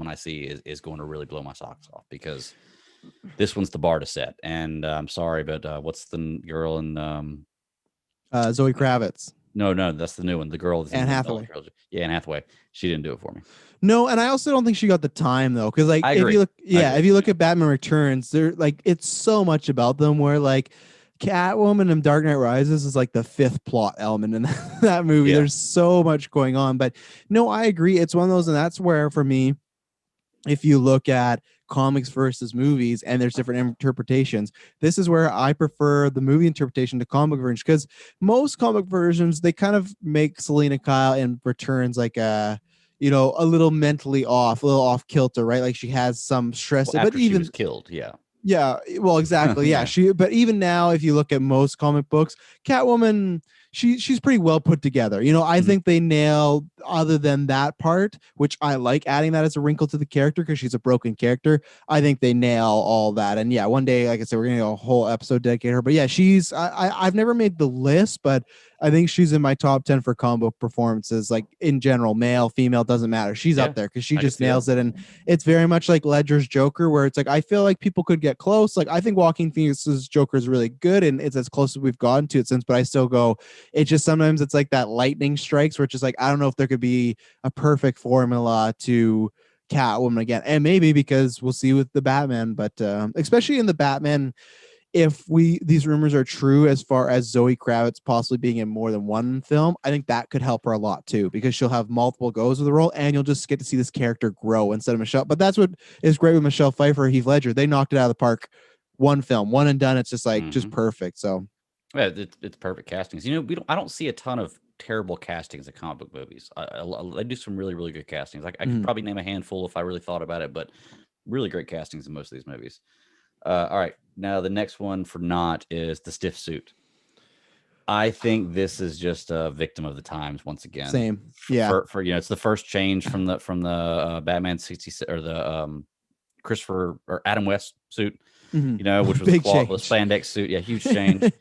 I see is going to really blow my socks off, because this one's the bar to set. And I'm sorry, but what's the girl in Zoe Kravitz, No, that's the new one. The girl that's Anne in the Nolan Hathaway. trilogy. Yeah, Anne Hathaway. She didn't do it for me. No, and I also don't think she got the time though, because like I if agree. you look, I yeah, agree. if you look Yeah. at Batman Returns, they're like it's so much about them. Where like Catwoman and Dark Knight Rises is like the fifth plot element in that movie. Yeah. There's so much going on, but no, I agree. It's one of those, and that's where for me, if you look at comics versus movies and there's different interpretations, this is where I prefer the movie interpretation to comic version, because most comic versions they kind of make Selena Kyle in Returns like a little mentally off, a little off kilter, right? Like she has some stress, Well, but after she was even killed. Yeah. yeah, well, exactly. Yeah, Yeah. but even now, if you look at most comic books, Catwoman, she's pretty well put together. I Mhm. think they nailed other than that part, which I like adding that as a wrinkle to the character because she's a broken character. I think they nail all that. And yeah, one day, like I said, we're gonna do a whole episode dedicated to her. But yeah, I've never made the list, but I think she's in my top 10 for combo performances, like in general, male, female, doesn't matter. She's Yeah. up there because she I could just see that. nails it. And it's very much like Ledger's Joker, where it's like I feel like people could get close. Like I think Joaquin Phoenix's Joker is really good, and it's as close as we've gotten to it since. But I still go, it just sometimes it's like that lightning strikes, where it's just like I don't know if there could be a perfect formula to Catwoman again, and maybe because we'll see with the Batman, but especially in the Batman, if these rumors are true as far as Zoe Kravitz possibly being in more than one film, I think that could help her a lot too, because she'll have multiple goes of the role and you'll just get to see this character grow instead of Michelle. But that's what is great with Michelle Pfeiffer, Heath Ledger. They knocked it out of the park. One film, one and done. It's just like just Mhm. perfect. So Yeah, it's perfect castings. I don't see a ton of terrible castings in comic book movies. I do some really, really good castings. I could mhm. probably name a handful if I really thought about it, but really great castings in most of these movies. All right. Now the next one for not is the stiff suit. I think this is just a victim of the times once again. Same. Yeah. For it's the first change from the Batman 66 or the Christopher or Adam West suit, which was Big the change. spandex suit. Yeah, huge change.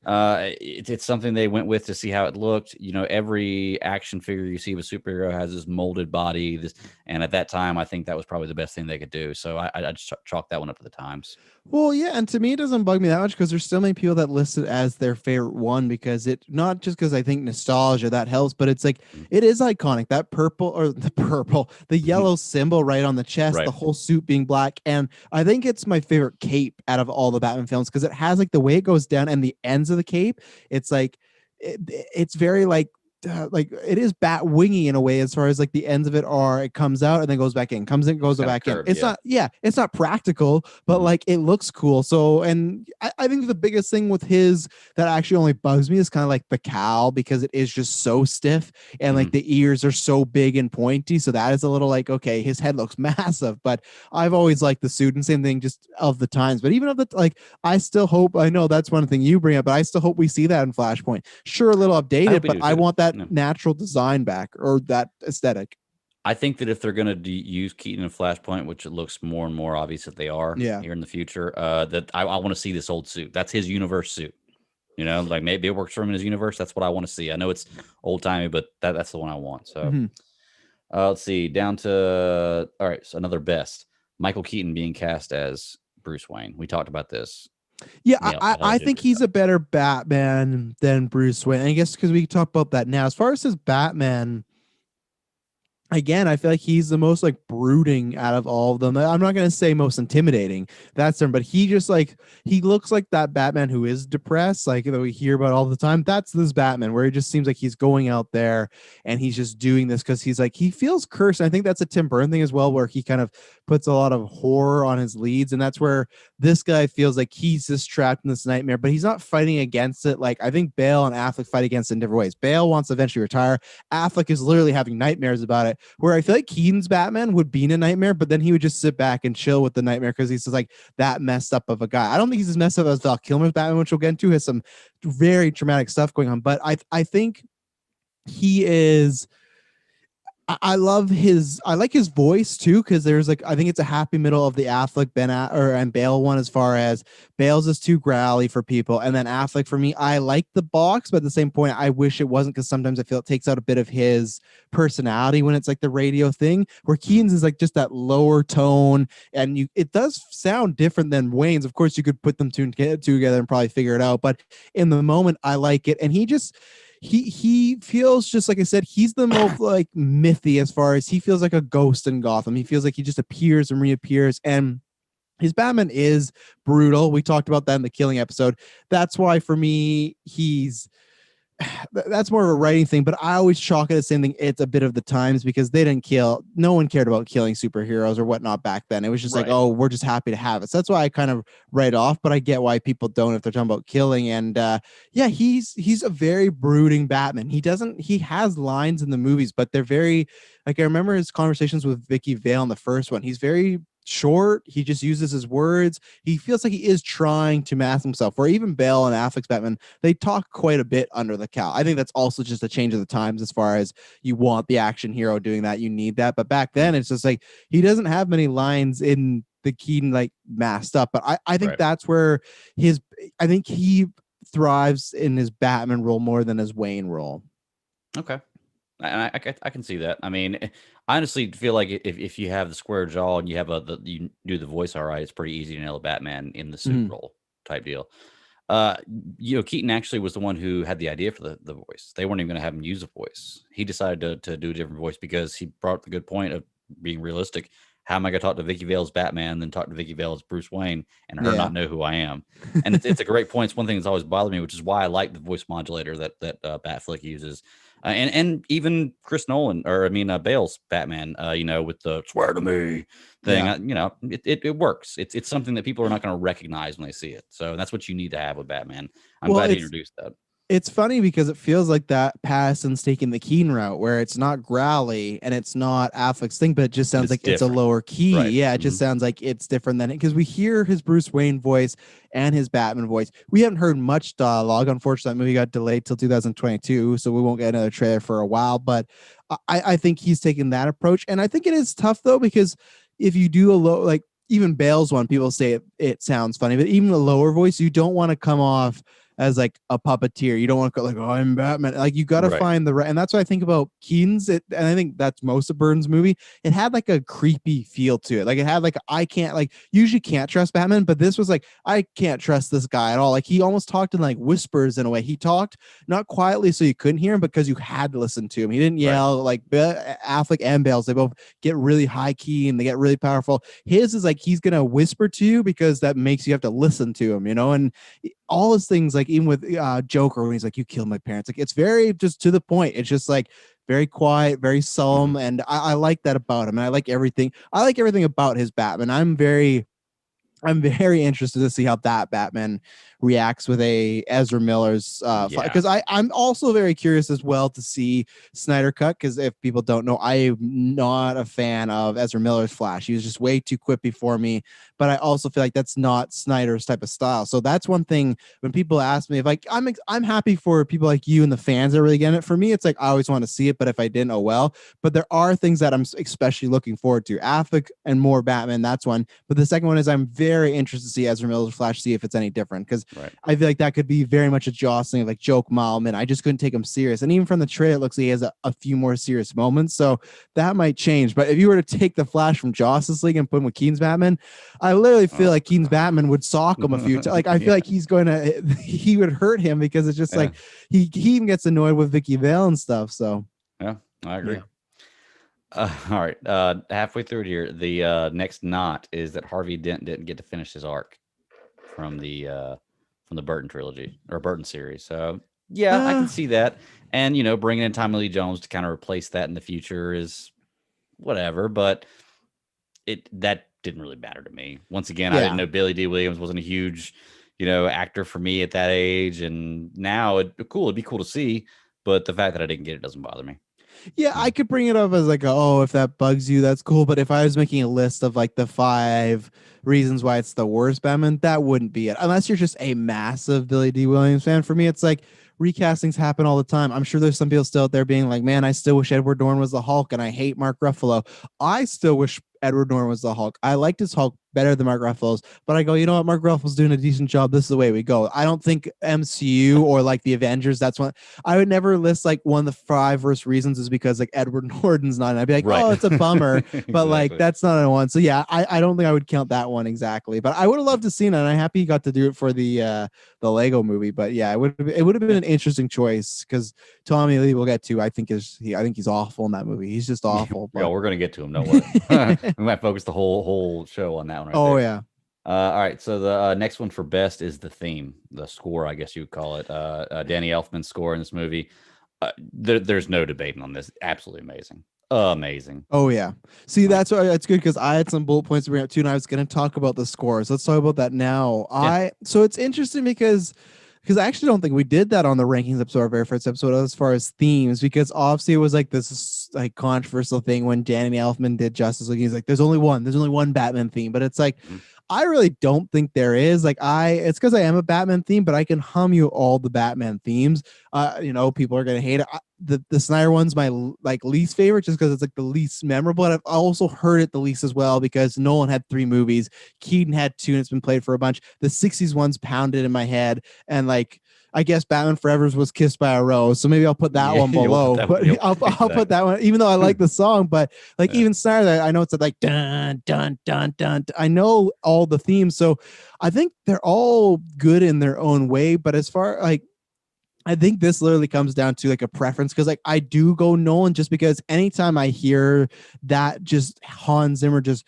It's something they went with to see how it looked. Every action figure you see of a superhero has this molded body. And at that time, I think that was probably the best thing they could do. So I just chalk that one up to the times. Well, yeah, and to me, it doesn't bug me that much because there's still many people that list it as their favorite one because it not just because I think nostalgia that helps, but it's like it is iconic. That purple or the yellow symbol right on the chest, Right. the whole suit being black, and I think it's my favorite cape out of all the Batman films because it has like the way it goes down and the ends of the cape. It's like it's very like it is bat wingy in a way as far as like the ends of it are it comes out and then goes back in, comes in, goes back in. It's not it's not practical, but like it looks cool. So and I think the biggest thing with his that actually only bugs me is kind of like the cowl because it is just so stiff and like the ears are so big and pointy. So that is a little like, okay, his head looks massive, but I've always liked the suit and same thing just of the times. But even of the like, I still hope, I know that's one thing you bring up, but I still hope we see that in Flashpoint. Sure, a little updated, but I want that natural design back or that aesthetic. I think that if they're going to use Keaton and Flashpoint, which it looks more and more obvious that they are here in the future, that I want to see this old suit. That's his universe suit. Like maybe it works for him in his universe. That's what I want to see. I know it's old timey, but that's the one I want. So let's see. Down to all right. So another best. Michael Keaton being cast as Bruce Wayne. We talked about this. Yeah, I think he's a better Batman than Bruce Wayne. I guess because we talk about that now. As far as his Batman, again, I feel like he's the most like brooding out of all of them. I'm not going to say most intimidating. That's him, but he just like he looks like that Batman who is depressed, like that we hear about all the time. That's this Batman where it just seems like he's going out there and he's just doing this because he's like he feels cursed. And I think that's a Tim Burton thing as well, where he kind of puts a lot of horror on his leads, and that's where this guy feels like he's just trapped in this nightmare, but he's not fighting against it. Like I think Bale and Affleck fight against it in different ways. Bale wants to eventually retire. Affleck is literally having nightmares about it. Where I feel like Keaton's Batman would be in a nightmare, but then he would just sit back and chill with the nightmare because he's just like that messed up of a guy. I don't think he's as messed up as Val Kilmer's Batman, which we'll get into, has some very traumatic stuff going on. But I think he is. I like his voice too, because there's like I think it's a happy middle of the Affleck and Bale one, as far as Bale's is too growly for people, and then Affleck for me, I like the box, but at the same point, I wish it wasn't because sometimes I feel it takes out a bit of his personality when it's like the radio thing. Where Keaton's is like just that lower tone, and it does sound different than Wayne's. Of course, you could put them two together and probably figure it out, but in the moment, I like it, and he feels just like I said, he's the most like mythy as far as he feels like a ghost in Gotham. He feels like he just appears and reappears, and his Batman is brutal. We talked about that in the Killing episode. That's why for me, that's more of a writing thing, but I always chalk it the same thing. It's a bit of the times because no one cared about killing superheroes or whatnot back then. It was just like, oh, we're just happy to have it. So that's why I kind of write off, but I get why people don't if they're talking about killing. And he's a very brooding Batman. He has lines in the movies, but they're very, like I remember his conversations with Vicky Vale in the first one. He's very short. He just uses his words. He feels like he is trying to mask himself. Where even Bale and Affleck's Batman, they talk quite a bit under the cowl. I think that's also just a change of the times as far as you want the action hero doing that. You need that. But back then, it's just like he doesn't have many lines in the Keaton like masked up. But I think that's where I think he thrives in his Batman role more than his Wayne role. Okay. I can see that. I mean, I honestly feel like if you have the square jaw and you have you do the voice all right, it's pretty easy to nail a Batman in the suit role type deal. Keaton actually was the one who had the idea for the voice. They weren't even going to have him use a voice. He decided to do a different voice because he brought up the good point of being realistic. How am I going to talk to Vicky Vale's Batman, then talk to Vicky Vale's Bruce Wayne, and her not know who I am? And it's a great point. It's one thing that's always bothered me, which is why I like the voice modulator that Batfleck uses. And even Chris Nolan, Bale's Batman, with the swear to me thing, it works. It's something that people are not going to recognize when they see it. So that's what you need to have with Batman. I'm glad he introduced that. It's funny because it feels like that Pattinson's taking the Keaton route where it's not growly and it's not Affleck's thing, but it just But sounds it's like it's a different. lower key. Right. Yeah, it just Mhm. sounds like it's different than it because we hear his Bruce Wayne voice and his Batman voice. We haven't heard much dialogue. Unfortunately, that movie got delayed till 2022, so we won't get another trailer for a while. But I think he's taking that approach. And I think it is tough though, because if you do a low like even Bale's one, people say it sounds funny, but even a lower voice, you don't want to come off as like a puppeteer. You don't want to go like, oh, I'm Batman. Like you got to Right. find the right, and that's what I think about Keaton's. And I think that's most of Burton's movie. It had like a creepy feel to it. Like it had like I can't like usually can't trust Batman, but this was like I can't trust this guy at all. Like he almost talked in like whispers in a way. He talked not quietly so you couldn't hear him because you had to listen to him. He didn't Right. yell like Affleck and Bales. They both get really high key and they get really powerful. His is like he's gonna whisper to you because that makes you have to listen to him, you know, and all his things, like even with Joker, when he's like, "You killed my parents," like it's very just to the point. It's just like very quiet, very Mhm. solemn, and I like that about him. And I like everything. I like everything about his Batman. I'm very interested to see how that Batman reacts with a Ezra Miller's Yeah. because I'm also very curious as well to see Snyder cut because if people don't know, I am not a fan of Ezra Miller's Flash. He was just way too quippy for me, but I also feel like that's not Snyder's type of style. So that's one thing when people ask me if like I'm happy for people like you and the fans that really get it. For me, it's like I always want to see it, but if I didn't, oh well. But there are things that I'm especially looking forward to. Affleck and more Batman, that's one. But the second one is I'm very interested to see Ezra Miller's Flash, see if it's any different. Because Right. I feel like that could be very much a jostling of like joke Malman. I just couldn't take him serious. And even from the trailer, it looks like he has a few more serious moments. So that might change. But if you were to take the Flash from Justice League and put him with Keaton's Batman, I literally feel Oh like Keaton's God. Batman would sock him a few times. Like I feel Yeah. like he's going to he would hurt him because it's just Yeah. like he even gets annoyed with Vicky Vale and stuff. So Yeah. I agree. yeah. All right. Halfway through here, the next knot is that Harvey Dent didn't get to finish his arc from the Burton trilogy or Burton series. So yeah, I can Uh, see that. And bringing in Tommy Lee Jones to kind of replace that in the future is whatever. But that didn't really matter to me. Once again, I didn't yeah. know Billy D. Williams wasn't a huge actor for me at that age, and now it'd be cool to see. But the fact that I didn't get it doesn't bother me. Yeah, You I know? could bring it up as like, oh, if that bugs you, that's cool. But if I was making a list of like the 5 reasons why it's the worst Batman, that wouldn't be it. Unless you're just a massive Billy D. Williams fan. For me, it's like recastings happen all the time. I'm sure there's some people still out there being like, man, I still wish Edward Norton was the Hulk and I hate Mark Ruffalo. I still wish Edward Norton was the Hulk. I liked his Hulk better than Mark Ruffalo's, but I go, you know what? Mark Ruffalo's doing a decent job. This is the way we go. I don't think MCU or like the Avengers, that's one I would never list like one of the 5 worst reasons is because like Edward Norton's not. And I'd be like, Right. oh, it's a bummer, but like Exactly. that's not a one. So yeah, I don't think I would count that one exactly. But I would have loved to seen it. And I'm happy he got to do it for the Lego movie. But yeah, it would have been Yeah. an interesting choice because Tommy Lee we'll get to. I think he's awful in that movie. He's just awful. Yeah, But we're gonna get to him. Don't worry. We might focus the whole show on that one right oh there. yeah. All right, so the next one for best is the theme, the score, I guess you would call it. Danny Elfman's score in this movie. There's no debating on this. Absolutely amazing, amazing. Oh yeah. See, Like, that's good because I had some bullet points to bring up too, and I was going to talk about the scores. Let's talk about that now. yeah, So it's interesting because I actually don't think we did that on the rankings episode, our very first episode, as far as themes, because obviously it was like this like controversial thing when Danny Elfman did Justice League. He's like, there's only one Batman theme, but it's like mhm, I really don't think there is. Like it's because I am a Batman theme, but I can hum you all the Batman themes. People are gonna hate it. The Snyder one's my like least favorite just because it's like the least memorable. And I've also heard it the least as well because Nolan had 3 movies, Keaton had 2, and it's been played for a bunch. The '60s one's pounded in my head, and like I guess Batman Forever's was Kissed by a Rose, so maybe I'll put that yeah, one you'll put below. that one. But Yep, I'll put exactly. that one, even though I like the song. But like Yeah, even Snyder, I know it's like dun dun dun dun. I know all the themes, so I think they're all good in their own way. But as far like I think this literally comes down to like a preference because like I do go Nolan just because anytime I hear that just Hans Zimmer just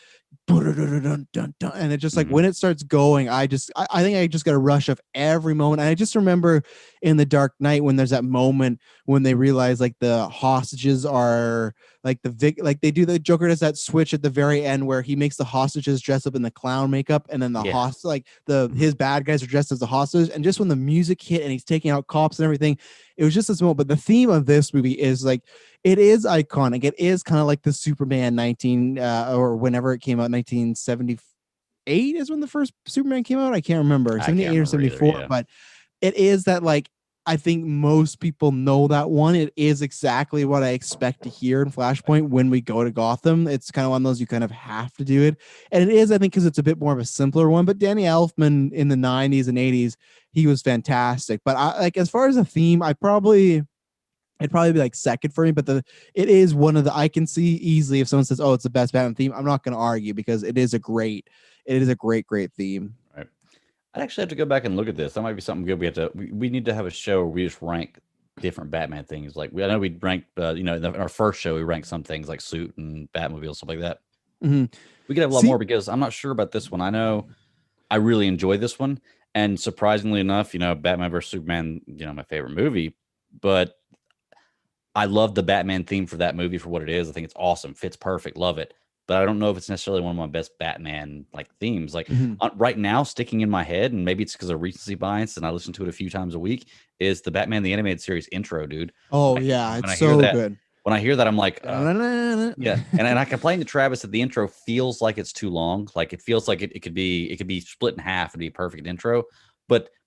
and it just like Mhm. when it starts going, I think I just got a rush of every moment. And I just remember in the Dark Knight when there's that moment when they realize like the hostages are like like they do, the Joker does that switch at the very end where he makes the hostages dress up in the clown makeup, and then the Yeah. like the his bad guys are dressed as the hostage. And just when the music hit and he's taking out cops and everything, it was just this moment. But the theme of this movie is like, it is iconic. It is kind of like the Superman 19 or whenever it came out, 1978 is when the first Superman came out. I can't remember, I can't 78 or remember either. 74, Yeah. but it is that like, I think most people know that one. It is exactly what I expect to hear in Flashpoint when we go to Gotham. It's kind of one of those you kind of have to do it. And it is, I think, because it's a bit more of a simpler one. But Danny Elfman in the 90s and 80s, he was fantastic. But I like, as far as a theme, it'd probably be like second for me, but it is one of the, I can see easily if someone says, "Oh, it's the best Batman theme," I'm not going to argue because it is a great theme. Right. I'd actually have to go back and look at this. That might be something good. We need to have a show where we just rank different Batman things. Like I know we ranked, in our first show we ranked some things like Suit and Batmobile, stuff like that. Mm-hmm. We could have a lot See, more because I'm not sure about this one. I know I really enjoy this one, and surprisingly enough, Batman vs Superman, my favorite movie, but I love the Batman theme for that movie for what it is. I think it's awesome, fits perfect, love it. But I don't know if it's necessarily one of my best Batman like themes. Like mm-hmm. right now, sticking in my head, and maybe it's because of recency bias, and I listen to it a few times a week, is the Batman the Animated Series intro, dude. Oh When I, yeah, when it's I hear so that, good. when I hear that, I'm like, Mm-hmm. yeah. And I complained to Travis that the intro feels like it's too long. Like it feels like it could be split in half and be a perfect intro.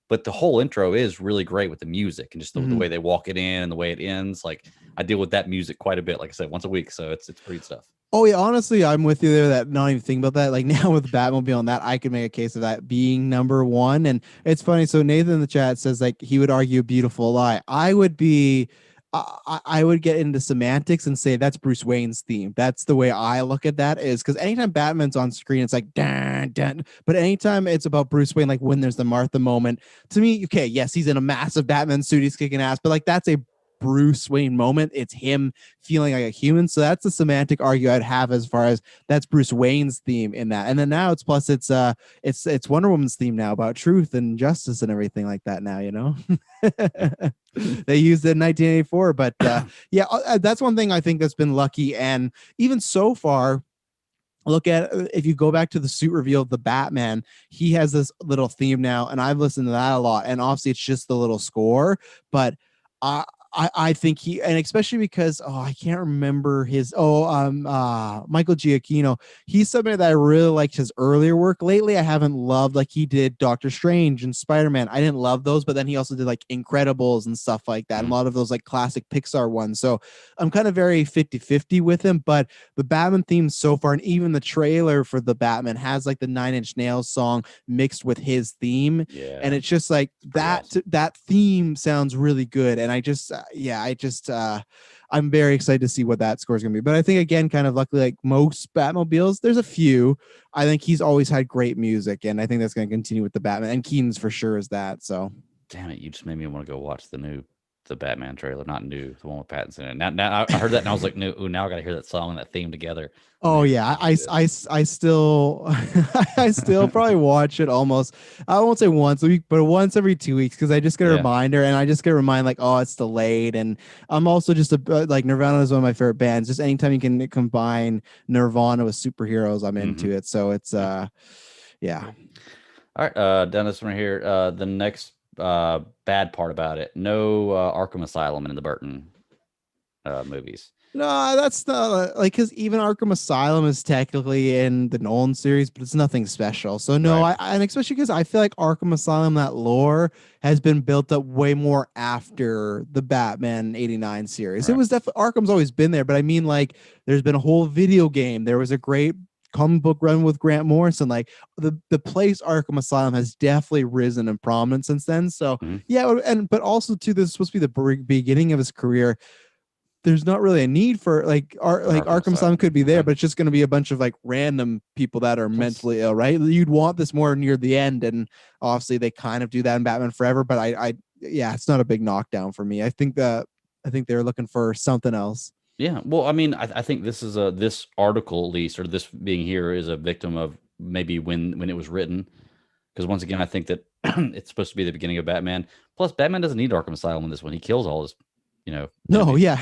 But the whole intro is really great with the music and just the way they walk it in and the way it ends. Like I deal with that music quite a bit, like I said, once a week. So it's pretty stuff. Oh yeah, honestly, I'm with you there. That not even thinking about that. Like now with Batmobile on that, I could make a case of that being number one. And it's funny. So Nathan in the chat says like he would argue "Beautiful Lie." I would be, I would get into semantics and say that's Bruce Wayne's theme. That's the way I look at that, is because anytime Batman's on screen, it's like dun, dun. But anytime it's about Bruce Wayne, like when there's the Martha moment, to me, okay, yes, he's in a massive Batman suit, he's kicking ass, but like that's a Bruce Wayne moment. It's him feeling like a human. So that's the semantic argue I'd have as far as that's Bruce Wayne's theme in that. And then now it's Wonder Woman's theme now about truth and justice and everything like that now, They used it in 1984, but yeah, that's one thing I think that's been lucky. And even so far, look at, if you go back to the suit reveal of the Batman, he has this little theme now, and I've listened to that a lot. And obviously, it's just the little score, but uh, I think and especially because I can't remember his Michael Giacchino. He's somebody that I really liked his earlier work. Lately, I haven't loved, like he did Doctor Strange and Spider-Man. I didn't love those, but then he also did like Incredibles and stuff like that, and a lot of those like classic Pixar ones. So I'm kind of very 50-50 with him, but the Batman theme so far, and even the trailer for the Batman has like the Nine Inch Nails song mixed with his theme. Yeah. And it's just like awesome. that theme sounds really good. And I'm very excited to see what that score is going to be. But I think, again, kind of luckily, like most Batmobiles, there's a few. I think he's always had great music, and I think that's going to continue with the Batman. And Keaton's for sure is that. So, damn it, you just made me want to go watch the Batman trailer, not new, the one with Pattinson in it. Now I heard that and I was like, no, now I got to hear that song and that theme together. oh Man, yeah, I still I still probably watch it almost. I won't say once a week, but once every 2 weeks, because I just get a reminder, and I just get a reminder like, oh, it's delayed. And I'm also just like, Nirvana is one of my favorite bands. Just anytime you can combine Nirvana with superheroes, I'm into it. So it's yeah. All right, Dennis, right here. The next bad part about it: no Arkham Asylum in the Burton movies. No, that's not like, because even Arkham Asylum is technically in the Nolan series, but it's nothing special. So no, Right. and especially because I feel like Arkham Asylum, that lore has been built up way more after the Batman '89 series. It Right. was definitely, Arkham's always been there, but I mean, like, there's been a whole video game. There was a great comic book run with Grant Morrison. Like the place Arkham Asylum has definitely risen in prominence since then. So yeah, but also too, this is supposed to be the beginning of his career. There's not really a need for like Arkham Asylum could be there, but it's just going to be a bunch of like random people that are mentally ill, right? You'd want this more near the end, and obviously they kind of do that in Batman Forever. But yeah, it's not a big knockdown for me. I think they're looking for something else. Yeah. Well, I mean, I think this is this article at least, or this being here, is a victim of maybe when it was written. Because once again, I think that it's supposed to be the beginning of Batman. Plus, Batman doesn't need Arkham Asylum in this one. He kills all his, No, enemies. yeah.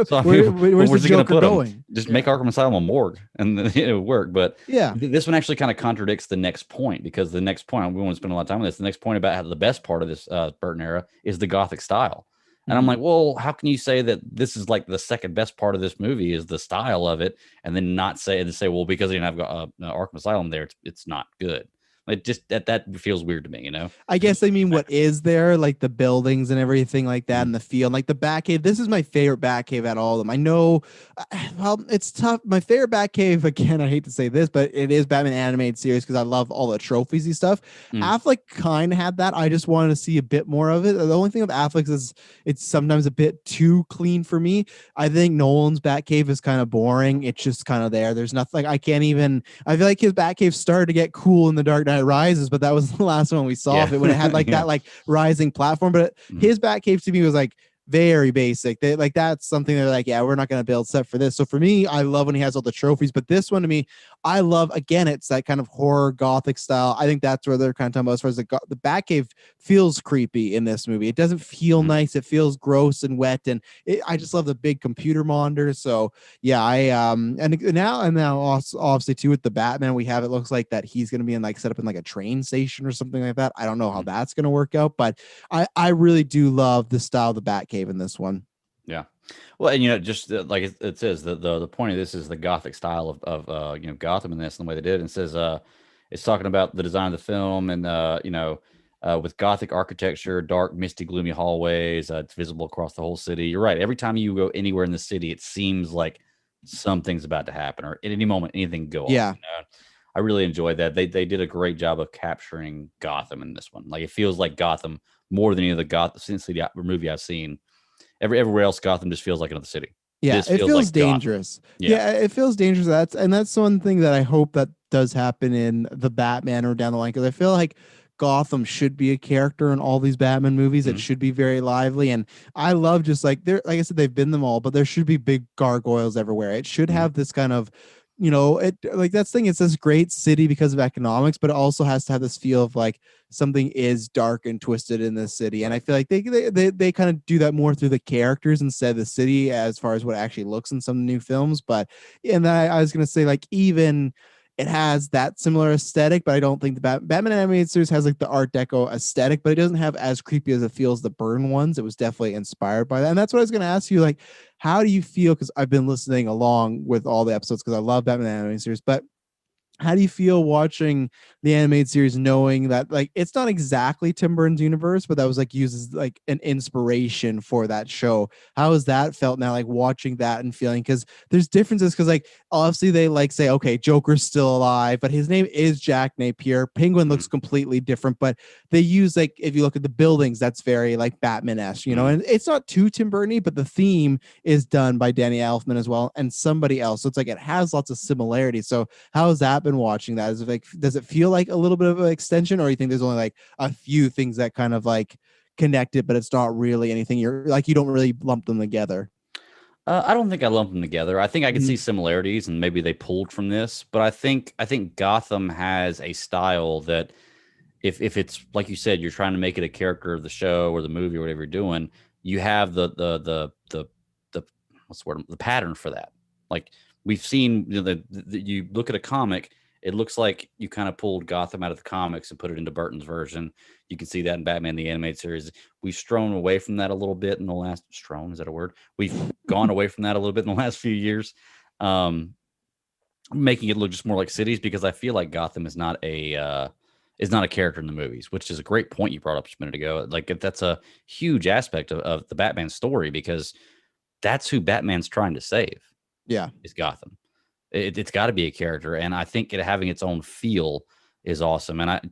So I mean, Where's the where's he going to Joker put him? going? Just make Yeah. Arkham Asylum a morgue, and then it would work. But Yeah. this one actually kind of contradicts the next point, because the next point, we want to spend a lot of time on this. The next point about how the best part of this Burton era is the Gothic style. And I'm Mhm. like, well, how can you say that this is like the second best part of this movie is the style of it, and then not say, well, because they didn't have Arkham Asylum there, it's not good. It just that feels weird to me, I guess I mean what is there, like the buildings and everything like that, Mhm. and the feel, and like the Batcave. This is my favorite Batcave out of all of them. I know, well, it's tough. My favorite Batcave, again, I hate to say this, but it is Batman animated series because I love all the trophies and stuff. Mm. Affleck kind of had that. I just wanted to see a bit more of it. The only thing with Affleck is it's sometimes a bit too clean for me. I think Nolan's Batcave is kind of boring. It's just kind of there. There's nothing, like I can't even. I feel like his Batcave started to get cool in The Dark Knight Rises, but that was the last one we saw Yeah. of it when it had like Yeah. that like rising platform. But Mhm. his Batcave to me was like very basic. They like that's something they're like, yeah, we're not going to build set for this. So for me, I love when he has all the trophies. But this one to me, I love again, it's that kind of horror gothic style. I think that's where they're kind of talking about as far as the Batcave feels creepy in this movie. It doesn't feel Mhm. nice. It feels gross and wet, and I just love the big computer monitors. So yeah, I and now also obviously too with the Batman we have, it looks like that he's gonna be in like set up in like a train station or something like that. I don't know how Mhm. that's gonna work out, but I really do love the style of the Batcave in this one. Yeah. Well, and just like it says, the point of this is the Gothic style of Gotham in this, and the way they did it. And it says it's talking about the design of the film, and with Gothic architecture, dark, misty, gloomy hallways. It's visible across the whole city. You're right. Every time you go anywhere in the city, it seems like something's about to happen, or at any moment, anything can go off. Yeah. I really enjoyed that. They did a great job of capturing Gotham in this one. Like it feels like Gotham more than any of the Gotham since the movie I've seen. Everywhere else, Gotham just feels like another city. Yeah, This it feels feels like Gotham. dangerous. Yeah. Yeah, it feels dangerous. That's one thing that I hope that does happen in the Batman or down the line because I feel like Gotham should be a character in all these Batman movies. It Mhm. should be very lively, and I love just like they're like I said, they've been them all, but there should be big gargoyles everywhere. It should Mhm. have this kind of it like that's thing. It's this great city because of economics, but it also has to have this feel of like something is dark and twisted in this city. And I Right. feel like they kind of do that more through the characters instead of the city as far as what it actually looks in some new films. But and then I was gonna say like even it has that similar aesthetic, but I don't think the Batman animated series has like the Art Deco aesthetic, but it doesn't have as creepy as it feels the Burn ones. It was definitely inspired by that. And that's what I was gonna ask you, like, how do you feel? Because I've been listening along with all the episodes because I love Batman animated series, but how do you feel watching the animated series knowing that like it's not exactly Tim Burton's universe, but that was like used as like an inspiration for that show? How has that felt now, like watching that and feeling? Because there's differences, because like obviously they like say, okay, Joker's still alive, but his name is Jack Napier. Penguin Mhm. looks completely different, but they use like if you look at the buildings, that's very like Batman-esque, Mhm. and it's not too Tim Burton-y, but the theme is done by Danny Elfman as well and somebody else. So it's like it has lots of similarities. So how has that been watching that? Is it like, does it feel like a little bit of an extension, or you think there's only like a few things that kind of like connect it, but it's not really anything? You're like, you don't really lump them together. I don't think I lumped them together. I think I could Mhm. see similarities, and maybe they pulled from this. But I think Gotham has a style that, if it's like you said, you're trying to make it a character of the show or the movie or whatever you're doing, you have the what's the word, the pattern for that. Like we've seen, you look at a comic, it looks like you kind of pulled Gotham out of the comics and put it into Burton's version. You can see that in Batman the Animated Series. We've strown away from that a little bit in the last, strown, is that a word? We've gone away from that a little bit in the last few years. Um, Making it look just more like cities, because I feel like Gotham is not a character in the movies, which is a great point you brought up just a minute ago. Like that's a huge aspect of the Batman story, because that's who Batman's trying to save, Yeah. is Gotham. It's got to be a character, and I think it having its own feel is awesome. And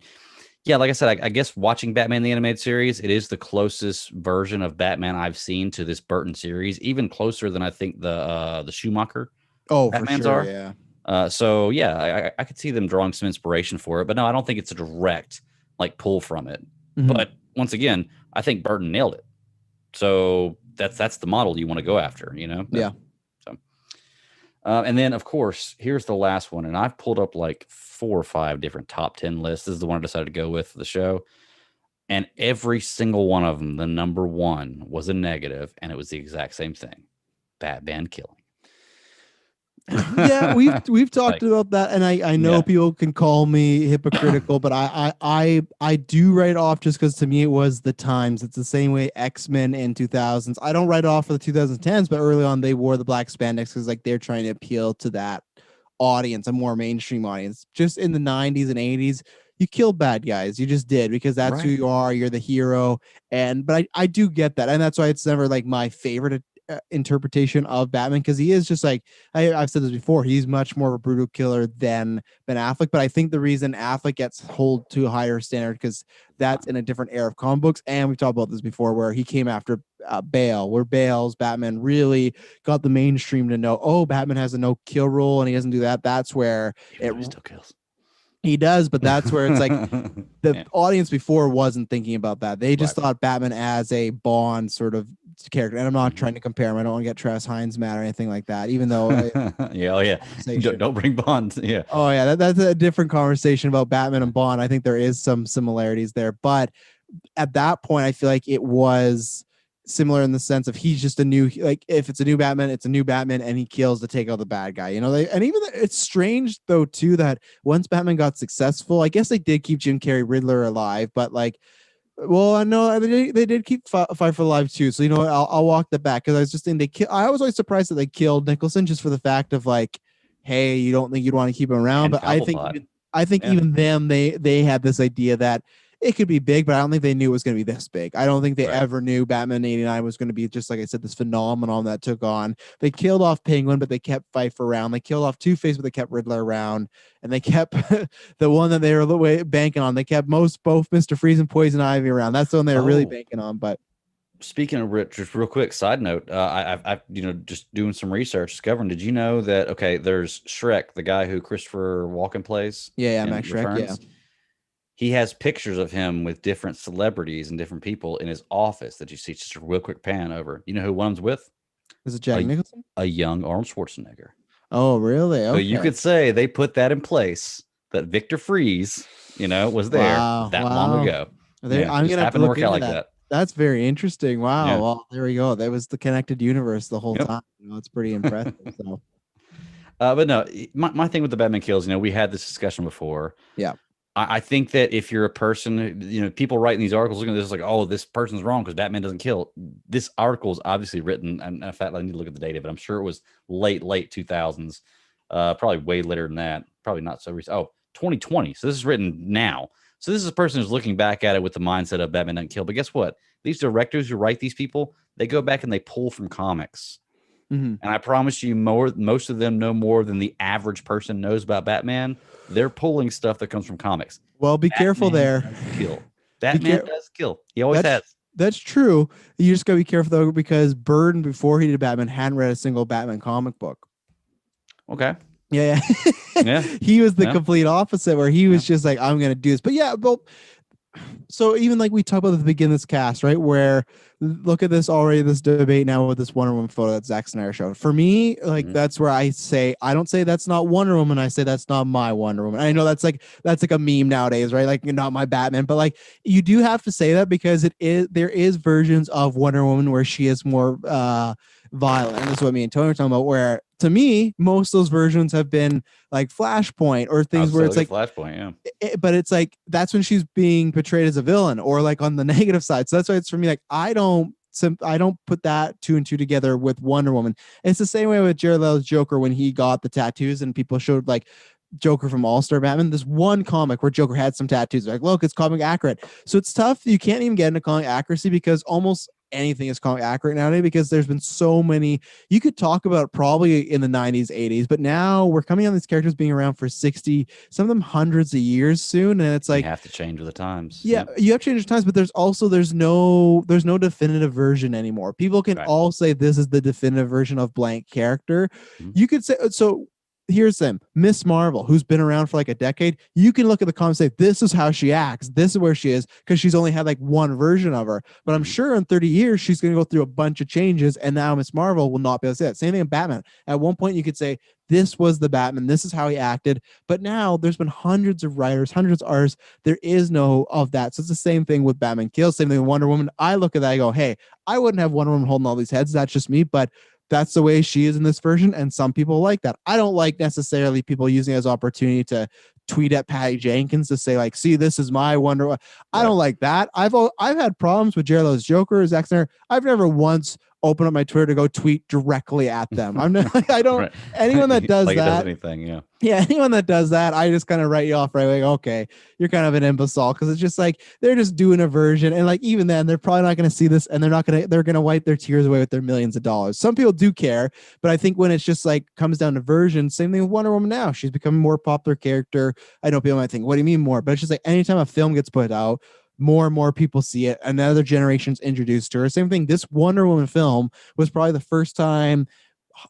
yeah, like I said, I guess watching Batman the Animated Series, it is the closest version of Batman I've seen to this Burton series, even closer than I think the Schumacher Oh, for Batmans sure. are. Yeah. So yeah, I could see them drawing some inspiration for it, but no, I don't think it's a direct like pull from it. Mhm. But once again, I think Burton nailed it. So that's the model you want to go after, Yeah. So And then, of course, here's the last one. And I've pulled up like 4 or 5 different top 10 lists. This is the one I decided to go with for the show. And every single one of them, the number one was a negative, and it was the exact same thing: Batman killing. Yeah, we've talked about that, and I know people can call me hypocritical, but I do write off just because to me it was the times. It's the same way X-Men in 2000s. I don't write off for the 2010s, but early on they wore the black spandex because like they're trying to appeal to that audience, a more mainstream audience. Just in the 90s and 80s, you killed bad guys. You just did because that's who you are. You're the hero, but I do get that, and that's why it's never like my favorite interpretation of Batman, because he is just like I've said this before, he's much more of a brutal killer than Ben Affleck. But I think the reason Affleck gets held to a higher standard because that's in a different era of comic books, and we've talked about this before, where he came after Bale, where Bale's Batman really got the mainstream to know, oh, Batman has a no kill rule and he doesn't do that. That's where he still kills. He does, but that's where it's like the audience before wasn't thinking about that. They just thought Batman as a Bond sort of character. And I'm not trying to compare him. I don't want to get Travis Hines mad or anything like that, even though don't bring Bond. Yeah. Oh yeah, that's a different conversation about Batman and Bond. I think there is some similarities there, but at that point I feel like it was similar in the sense of he's just a new, like if it's a new Batman, it's a new Batman, and he kills to take out the bad guy, you know. And even it's strange though too that once Batman got successful, I guess they did keep Jim Carrey Riddler alive, but like, well, I know they did keep Pfeiffer alive too. So you know what, I'll walk that back, because I was just thinking I was always surprised that they killed Nicholson just for the fact of like, hey, you don't think you'd want to keep him around, but I think even them they had this idea that it could be big, but I don't think they knew it was going to be this big. I don't think they ever knew Batman 89 was going to be, just like I said, this phenomenon that took on. They killed off Penguin, but they kept Pfeiffer around. They killed off Two-Face, but they kept Riddler around. And they kept the one that they were banking on. They kept both Mr. Freeze and Poison Ivy around. That's the one they were really banking on. But speaking of Rich, just real quick side note, I've just doing some research, discovering. Did you know that there's Shrek, the guy who Christopher Walken plays? Yeah, Max Shrek. Yeah. He has pictures of him with different celebrities and different people in his office that you see. Just a real quick pan over. You know who one of them's with? Is it Jack Nicholson? A young Arnold Schwarzenegger. Oh, really? Okay. So you could say they put that in place, that Victor Freeze, was there long ago. I'm gonna have to look into that. That's very interesting. Wow. Yeah. Well, there we go. That was the connected universe the whole time. It's pretty impressive. So. But no, my thing with the Batman kills, we had this discussion before. Yeah. I think that if you're a person, people writing these articles looking at this like, oh, this person's wrong because Batman doesn't kill. This article is obviously written, and in fact, I need to look at the data, but I'm sure it was late 2000s, probably way later than that. Probably not so recent. Oh, 2020. So this is written now. So this is a person who's looking back at it with the mindset of Batman doesn't kill. But guess what? These directors who write these people, they go back and they pull from comics. Mm-hmm. And I promise you, most of them know more than the average person knows about Batman. They're pulling stuff that comes from comics. Well, be careful there. Batman does kill. He always has. That's true. You just gotta be careful though, because Burton, before he did Batman, hadn't read a single Batman comic book. Okay. Yeah. He was the complete opposite, where he was just like, I'm gonna do this. But so even like we talked about at the beginning of this cast, right? Where look at this debate now with this Wonder Woman photo that Zack Snyder showed. For me, that's where I don't say that's not Wonder Woman. I say that's not my Wonder Woman. I know that's like a meme nowadays, right? Like, not my Batman, but like you do have to say that because there is versions of Wonder Woman where she is more violent. And that's what me and Tony were talking about, where to me, most of those versions have been like Flashpoint or things where it's like Flashpoint, but it's like that's when she's being portrayed as a villain or like on the negative side. So that's why it's for me like I don't put that 2 and 2 together with Wonder Woman. And it's the same way with Jared Leto's Joker when he got the tattoos and people showed like Joker from All-Star Batman. There's one comic where Joker had some tattoos. Like, look, it's comic accurate. So it's tough. You can't even get into comic accuracy because almost anything is comic accurate nowadays, because there's been so many. You could talk about probably in the 90s, 80s, but now we're coming on these characters being around for 60, some of them hundreds of years soon, and it's like you have to change with the times. Yeah, you have to change with the times, but there's no definitive version anymore. People can all say this is the definitive version of blank character. Mm-hmm. You could say so. here's them, Miss Marvel, who's been around for like a decade. You can look at the comics and say, this is how she acts. This is where she is, because she's only had like one version of her. But I'm sure in 30 years, she's going to go through a bunch of changes. And now Miss Marvel will not be able to say that. Same thing in Batman. At one point, you could say, this was the Batman. This is how he acted. But now there's been hundreds of writers, hundreds of artists. There is no of that. So it's the same thing with Batman Kills. Same thing with Wonder Woman. I look at that, I go, hey, I wouldn't have Wonder Woman holding all these heads. That's just me. But that's the way she is in this version. And some people like that. I don't like necessarily people using it as opportunity to tweet at Patty Jenkins to say like, see, this is my Wonder Woman. I don't like that. I've had problems with Jared Leto's Joker, Zack Snyder. I've never once open up my Twitter to go tweet directly at them. I'm not, I don't, right. Anyone that does like that, does anything, yeah, anyone that does that, I just kind of write you off right away. Okay, you're kind of an imbecile, because it's just like they're just doing a version, and like even then, they're probably not going to see this, and they're going to wipe their tears away with their millions of dollars. Some people do care, but I think when it's just like comes down to version, same thing with Wonder Woman now. She's becoming a more popular character. I know people might think, what do you mean more? But it's just like anytime a film gets put out, more and more people see it. Another generation's introduced to her. Same thing. This Wonder Woman film was probably the first time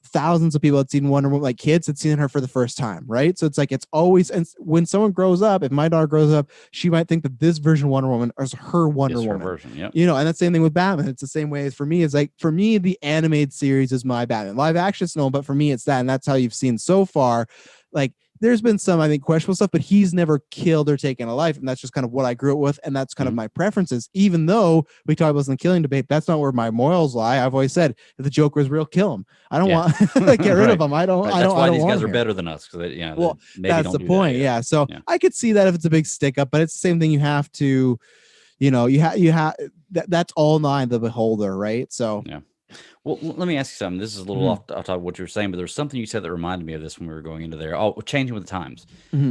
thousands of people had seen Wonder Woman, like kids had seen her for the first time, right? So it's like it's always, and when someone grows up, if my daughter grows up, she might think that this version of Wonder Woman is her Wonder Woman. Her version, and that's the same thing with Batman. It's the same way as for me. It's like for me, the animated series is my Batman. Live action, no, but for me, it's that, and that's how you've seen so far. Like there's been some, I think, questionable stuff, but he's never killed or taken a life. And that's just kind of what I grew up with. And that's kind of my preferences. Even though we talk about the killing debate, that's not where my morals lie. I've always said, if the Joker is real, kill him. I don't want to get rid of him. I don't, that's why these guys are better than us. Cause well, that's the point. Yeah. So I could see that if it's a big stick up, but it's the same thing. You have to, you have, that's all nine the beholder. Right. So, Well, let me ask you something. This is a little off top of what you were saying, but there's something you said that reminded me of this when we were going into there. Oh, changing with the times.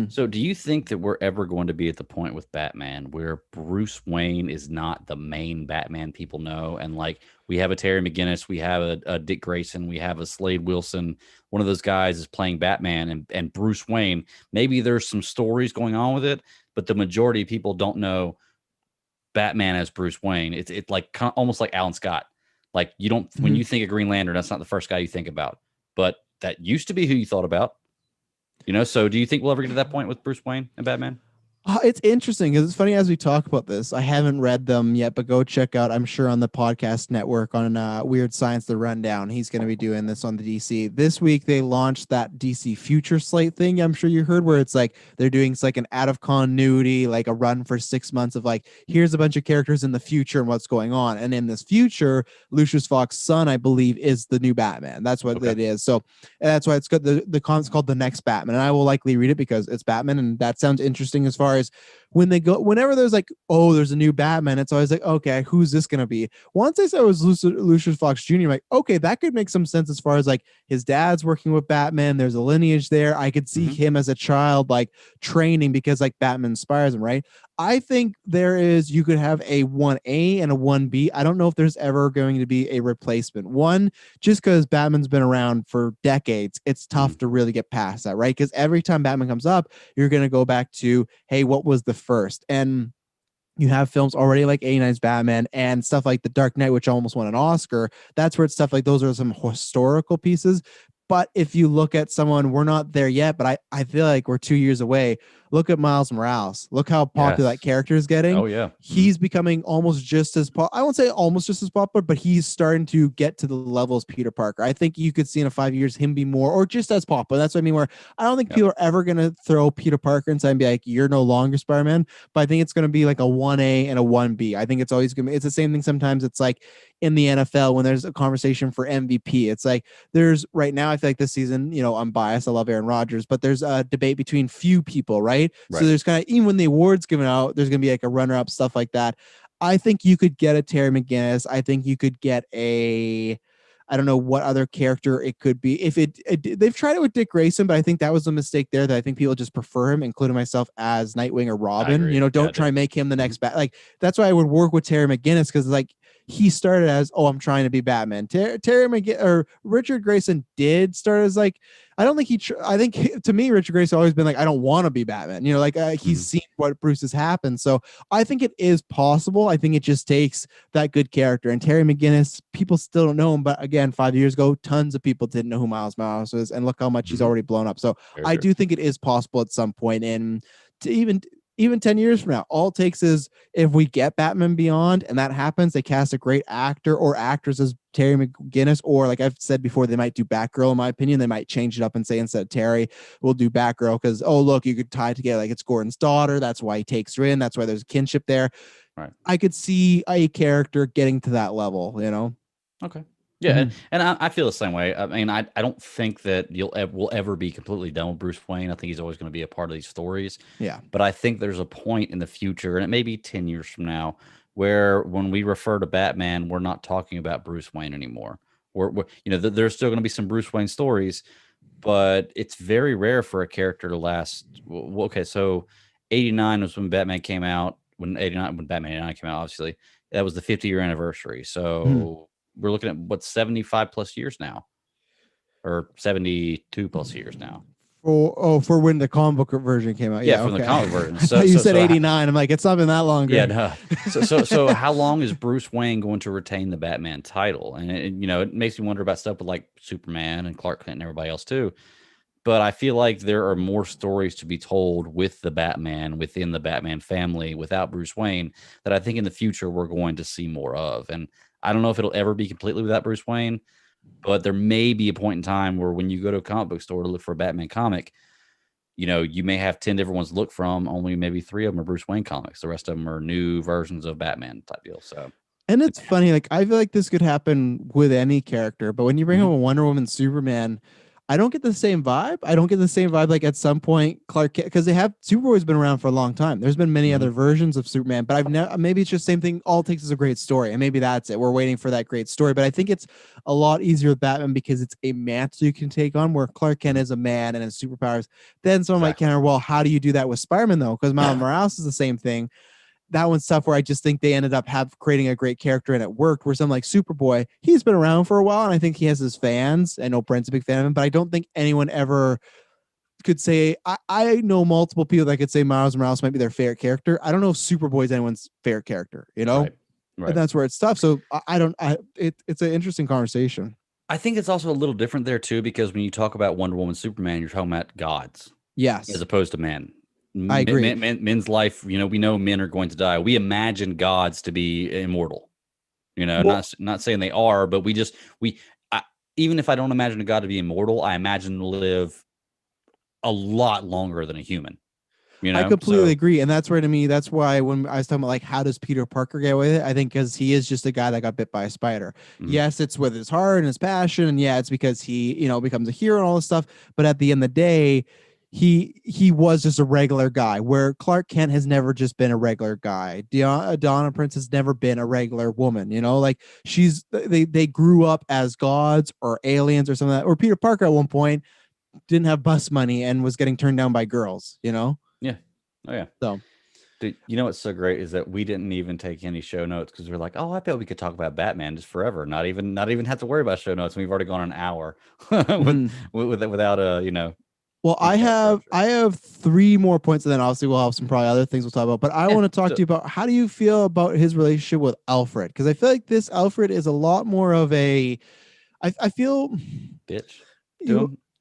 So do you think that we're ever going to be at the point with Batman where Bruce Wayne is not the main Batman people know? And like we have a Terry McGinnis, we have a Dick Grayson, we have a Slade Wilson. One of those guys is playing Batman, and Bruce Wayne. Maybe there's some stories going on with it, but the majority of people don't know Batman as Bruce Wayne. It's like almost like Alan Scott. Like you don't, when you think of Green Lantern, that's not the first guy you think about, but that used to be who you thought about, So do you think we'll ever get to that point with Bruce Wayne and Batman? It's interesting because it's funny as we talk about this. I haven't read them yet, but go check out, I'm sure on the podcast network on Weird Science, The Rundown. He's going to be doing this on the DC. This week, they launched that DC Future Slate thing. I'm sure you heard where it's like they're doing like an out of continuity, like a run for 6 months of like, here's a bunch of characters in the future and what's going on. And in this future, Lucius Fox's son, I believe, is the new Batman. That's what it is. So that's why it's good. The comic's called The Next Batman. And I will likely read it because it's Batman. And that sounds interesting as far as whenever there's like, oh, there's a new Batman, it's always like, okay, who's this gonna be? Once I said it was Lucius Fox Jr., I'm like, okay, that could make some sense as far as like his dad's working with Batman. There's a lineage there. I could see him as a child like training because like Batman inspires him, right? I think you could have a 1A and a 1B. I don't know if there's ever going to be a replacement. One, just because Batman's been around for decades, it's tough to really get past that, right? Because every time Batman comes up, you're going to go back to, hey, what was the first? And you have films already like 89's Batman and stuff like The Dark Knight, which almost won an Oscar. That's where it's stuff like those are some historical pieces. But if you look at someone, we're not there yet, but I feel like we're 2 years away. Look at Miles Morales. Look how popular that character is getting. Oh, yeah. He's becoming almost just as I won't say almost just as popular, but he's starting to get to the level as Peter Parker. I think you could see in 5 years him be more or just as popular. That's what I mean, where I don't think people are ever going to throw Peter Parker inside and be like, you're no longer Spider-Man. But I think it's going to be like a 1A and a 1B. I think it's always going to be, it's the same thing. Sometimes it's like in the NFL when there's a conversation for MVP. It's like there's right now, I feel like this season, I'm biased. I love Aaron Rodgers, but there's a debate between few people, right? So there's kind of, even when the awards given out, there's going to be like a runner-up, stuff like that. I think you could get a Terry McGinnis. I think you could get I don't know what other character it could be. If they've tried it with Dick Grayson, but I think that was a mistake there that I think people just prefer him, including myself, as Nightwing or Robin. Don't try and make him the next bat. Like that's why I would work with Terry McGinnis because like he started as, oh, I'm trying to be Batman. Terry McGinnis or Richard Grayson did start as like, I don't think I think to me, Richard Grayson always been like, I don't want to be Batman. You know, like he's seen what Bruce has happened. So I think it is possible. I think it just takes that good character. And Terry McGinnis, people still don't know him. But again, 5 years ago, tons of people didn't know who Miles Morales was. And look how much he's already blown up. So I do think it is possible at some point. And to even 10 years from now, all it takes is if we get Batman Beyond and that happens, they cast a great actor or actress as Terry McGinnis, or like I've said before, they might do Batgirl. In my opinion, they might change it up and say instead of Terry, we'll do Batgirl because, oh, look, you could tie it together like it's Gordon's daughter. That's why he takes her in. That's why there's a kinship there. Right. I could see a character getting to that level, you know? Okay. Yeah, and I feel the same way. I mean, I don't think that we'll ever be completely done with Bruce Wayne. I think he's always going to be a part of these stories. Yeah. But I think there's a point in the future, and it may be 10 years from now, where when we refer to Batman, we're not talking about Bruce Wayne anymore. We're you know, there's still going to be some Bruce Wayne stories, but it's very rare for a character to last. Well, okay, so 89 was when Batman came out. When Batman 89 came out, obviously, that was the 50-year anniversary. So we're looking at what 75 plus years now, or 72 plus years now. For when the comic book version came out. Yeah, from the comic version. So you said 89. I'm like, it's not been that long. Yeah, no. So how long is Bruce Wayne going to retain the Batman title? And it makes me wonder about stuff with like Superman and Clark Kent and everybody else too. But I feel like there are more stories to be told with the Batman within the Batman family without Bruce Wayne that I think in the future we're going to see more of. And I don't know if it'll ever be completely without Bruce Wayne, but there may be a point in time where when you go to a comic book store to look for a Batman comic, you may have 10 different ones to look from. Only maybe 3 of them are Bruce Wayne comics. The rest of them are new versions of Batman type deal. So, and it's funny, like I feel like this could happen with any character, but when you bring home a Wonder Woman, Superman, I don't get the same vibe. I don't get the same vibe like at some point Clark Kent, because Superboy's been around for a long time. There's been many other versions of Superman, but I've never, maybe it's just same thing. All it takes is a great story, and maybe that's it. We're waiting for that great story, but I think it's a lot easier with Batman because it's a mantle you can take on, where Clark Kent is a man and his superpowers. Then someone might counter, well, how do you do that with Spider-Man though? Because Miles Morales is the same thing. That one's tough, where I just think they ended up creating a great character and it worked. Where something like Superboy, he's been around for a while and I think he has his fans. I know Brent's a big fan of him, but I don't think anyone ever could say, I know multiple people that could say Miles Morales might be their favorite character. I don't know if Superboy is anyone's favorite character, Right. And that's where it's tough. So it's an interesting conversation. I think it's also a little different there too, because when you talk about Wonder Woman, Superman, you're talking about gods. Yes. As opposed to men. I agree. Men's life, we know men are going to die. We imagine gods to be immortal. Not saying they are, but even if I don't imagine a god to be immortal, I imagine to live a lot longer than a human. I completely agree. And that's where, to me, that's why when I was talking about like, how does Peter Parker get away with it? I think because he is just a guy that got bit by a spider. Yes, it's with his heart and his passion. And yeah, it's because he, becomes a hero and all this stuff. But at the end of the day, he was just a regular guy, where Clark Kent has never just been a regular guy. Donna Prince has never been a regular woman, like they grew up as gods or aliens or something like that. Or Peter Parker at one point didn't have bus money and was getting turned down by girls, Yeah. Oh yeah. So dude, what's so great is that we didn't even take any show notes because we're like, oh, I bet we could talk about Batman just forever. Not even have to worry about show notes. We've already gone an hour without Well, I have 3 more points, and then obviously we'll have some probably other things we'll talk about. But I want to talk to you about, how do you feel about his relationship with Alfred? Because I feel like this Alfred is a lot more of a, I feel, bitch.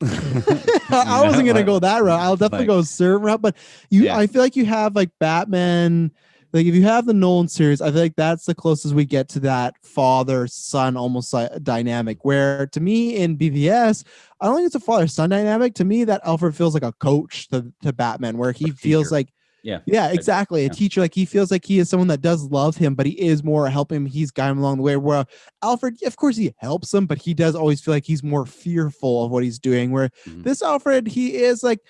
I wasn't gonna go that route. I'll definitely go servant route, but I feel like you have like Batman. Like if you have the Nolan series, I feel like that's the closest we get to that father-son almost dynamic, where to me in BVS, I don't think it's a father-son dynamic. To me, that Alfred feels like a coach to Batman, where he feels like, exactly. A teacher, like he feels like he is someone that does love him, but he is more helping him. He's guiding him along the way, where Alfred, of course he helps him, but he does always feel like he's more fearful of what he's doing, where this Alfred, he is like,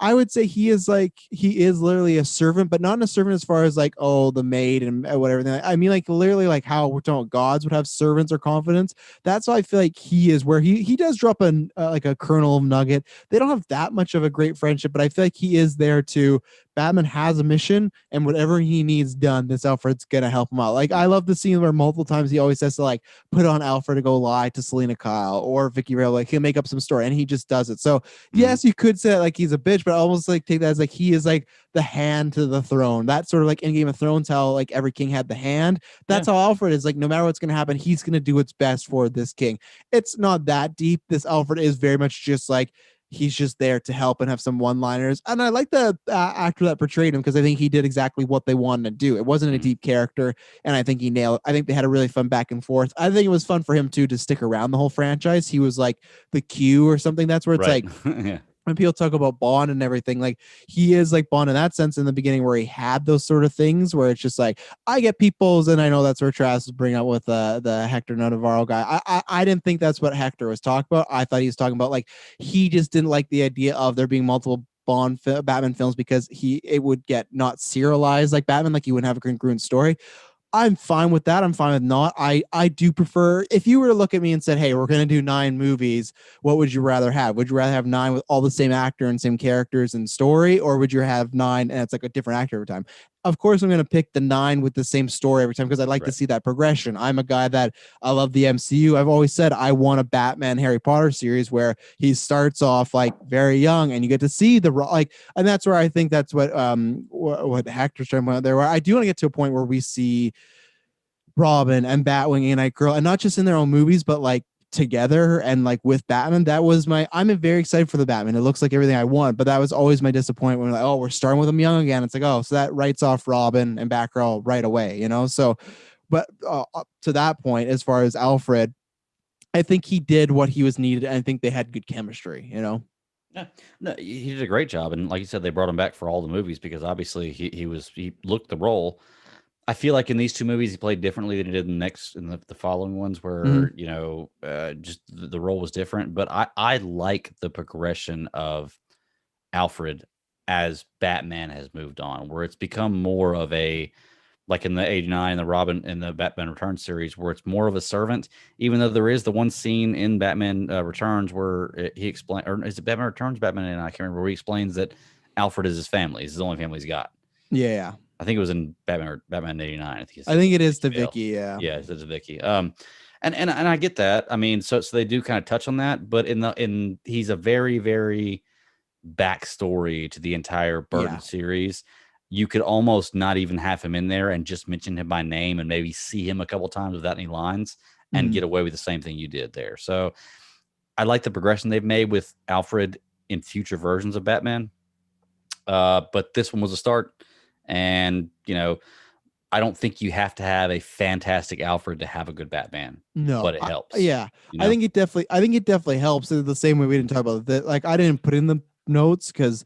I would say he is literally a servant, but not a servant as far as like, oh, the maid and whatever. I mean, like literally like how we're talking about gods would have servants or confidence. That's how I feel like he is, where he does drop like a kernel of nugget. They don't have that much of a great friendship, but I feel like he is there to Batman has a mission, and whatever he needs done, this Alfred's gonna help him out. Like, I love the scene where multiple times he always says to like put on Alfred to go lie to Selena Kyle or Vicky Vale, like he'll make up some story, and he just does it. So yes, you could say like he's a bitch, but almost like take that as like he is like the hand to the throne. That's sort of like in Game of Thrones, how like every king had the hand. That's how Alfred is. Like, no matter what's gonna happen, he's gonna do what's best for this king. It's not that deep. This Alfred is very much just like he's just there to help and have some one-liners. And I like the actor that portrayed him because I think he did exactly what they wanted to do. It wasn't a deep character, and I think he nailed. I think they had a really fun back and forth. I think it was fun for him too to stick around the whole franchise. He was like the Q or something. That's where it's like yeah. when people talk about Bond and everything, like he is like Bond in that sense in the beginning where he had those sort of things where it's just like, I get people's, and I know that's where Travis was bringing up with the Hector Navarro guy. I didn't think that's what Hector was talking about. I thought he was talking about like, he just didn't like the idea of there being multiple Batman films because it would get not serialized like Batman, like you wouldn't have a congruent story. I'm fine with that. I'm fine with not. I do prefer, if you were to look at me and said, hey, we're going to do 9 movies, what would you rather have? Would you rather have 9 with all the same actor and same characters and story, or would you have 9 and it's like a different actor every time? Of course, I'm going to pick the 9 with the same story every time because I'd like to see that progression. I'm a guy that I love the MCU. I've always said I want a Batman Harry Potter series where he starts off like very young and you get to see the like, and that's where I think that's what Hector's trying to point out there. Where I do want to get to a point where we see Robin and Batwing and Nightgirl, and not just in their own movies, but like together and like with Batman. That was I'm very excited for the Batman. It looks like everything I want, but that was always my disappointment when like, oh, we're starting with him young again. It's like, oh, so that writes off Robin and Batgirl right away, you know? So, but up to that point, as far as Alfred, I think he did what he was needed. And I think they had good chemistry, you know? Yeah, no, he did a great job, and like you said, they brought him back for all the movies because obviously he looked the role. I feel like in these 2 movies he played differently than he did in the following ones, where just the role was different. But I like the progression of Alfred as Batman has moved on, where it's become more of a, like in the 89, the Robin in the Batman Returns series, where it's more of a servant, even though there is the one scene in Batman Returns where he explains, or is it Batman Returns, Batman, and I can't remember, where he explains that Alfred is his family. It's the only family he's got. Yeah. I think it was in Batman 89. I think it is to Vicky. Yeah. Yeah. It's to Vicky. And I get that. I mean, so they do kind of touch on that, but he's a very, very backstory to the entire Burton series. You could almost not even have him in there and just mention him by name and maybe see him a couple times without any lines and get away with the same thing you did there. So I like the progression they've made with Alfred in future versions of Batman. But this one was a start. And, I don't think you have to have a fantastic Alfred to have a good Batman. No, but it helps. I think it definitely helps. The same way we didn't talk about that. Like, I didn't put in the notes because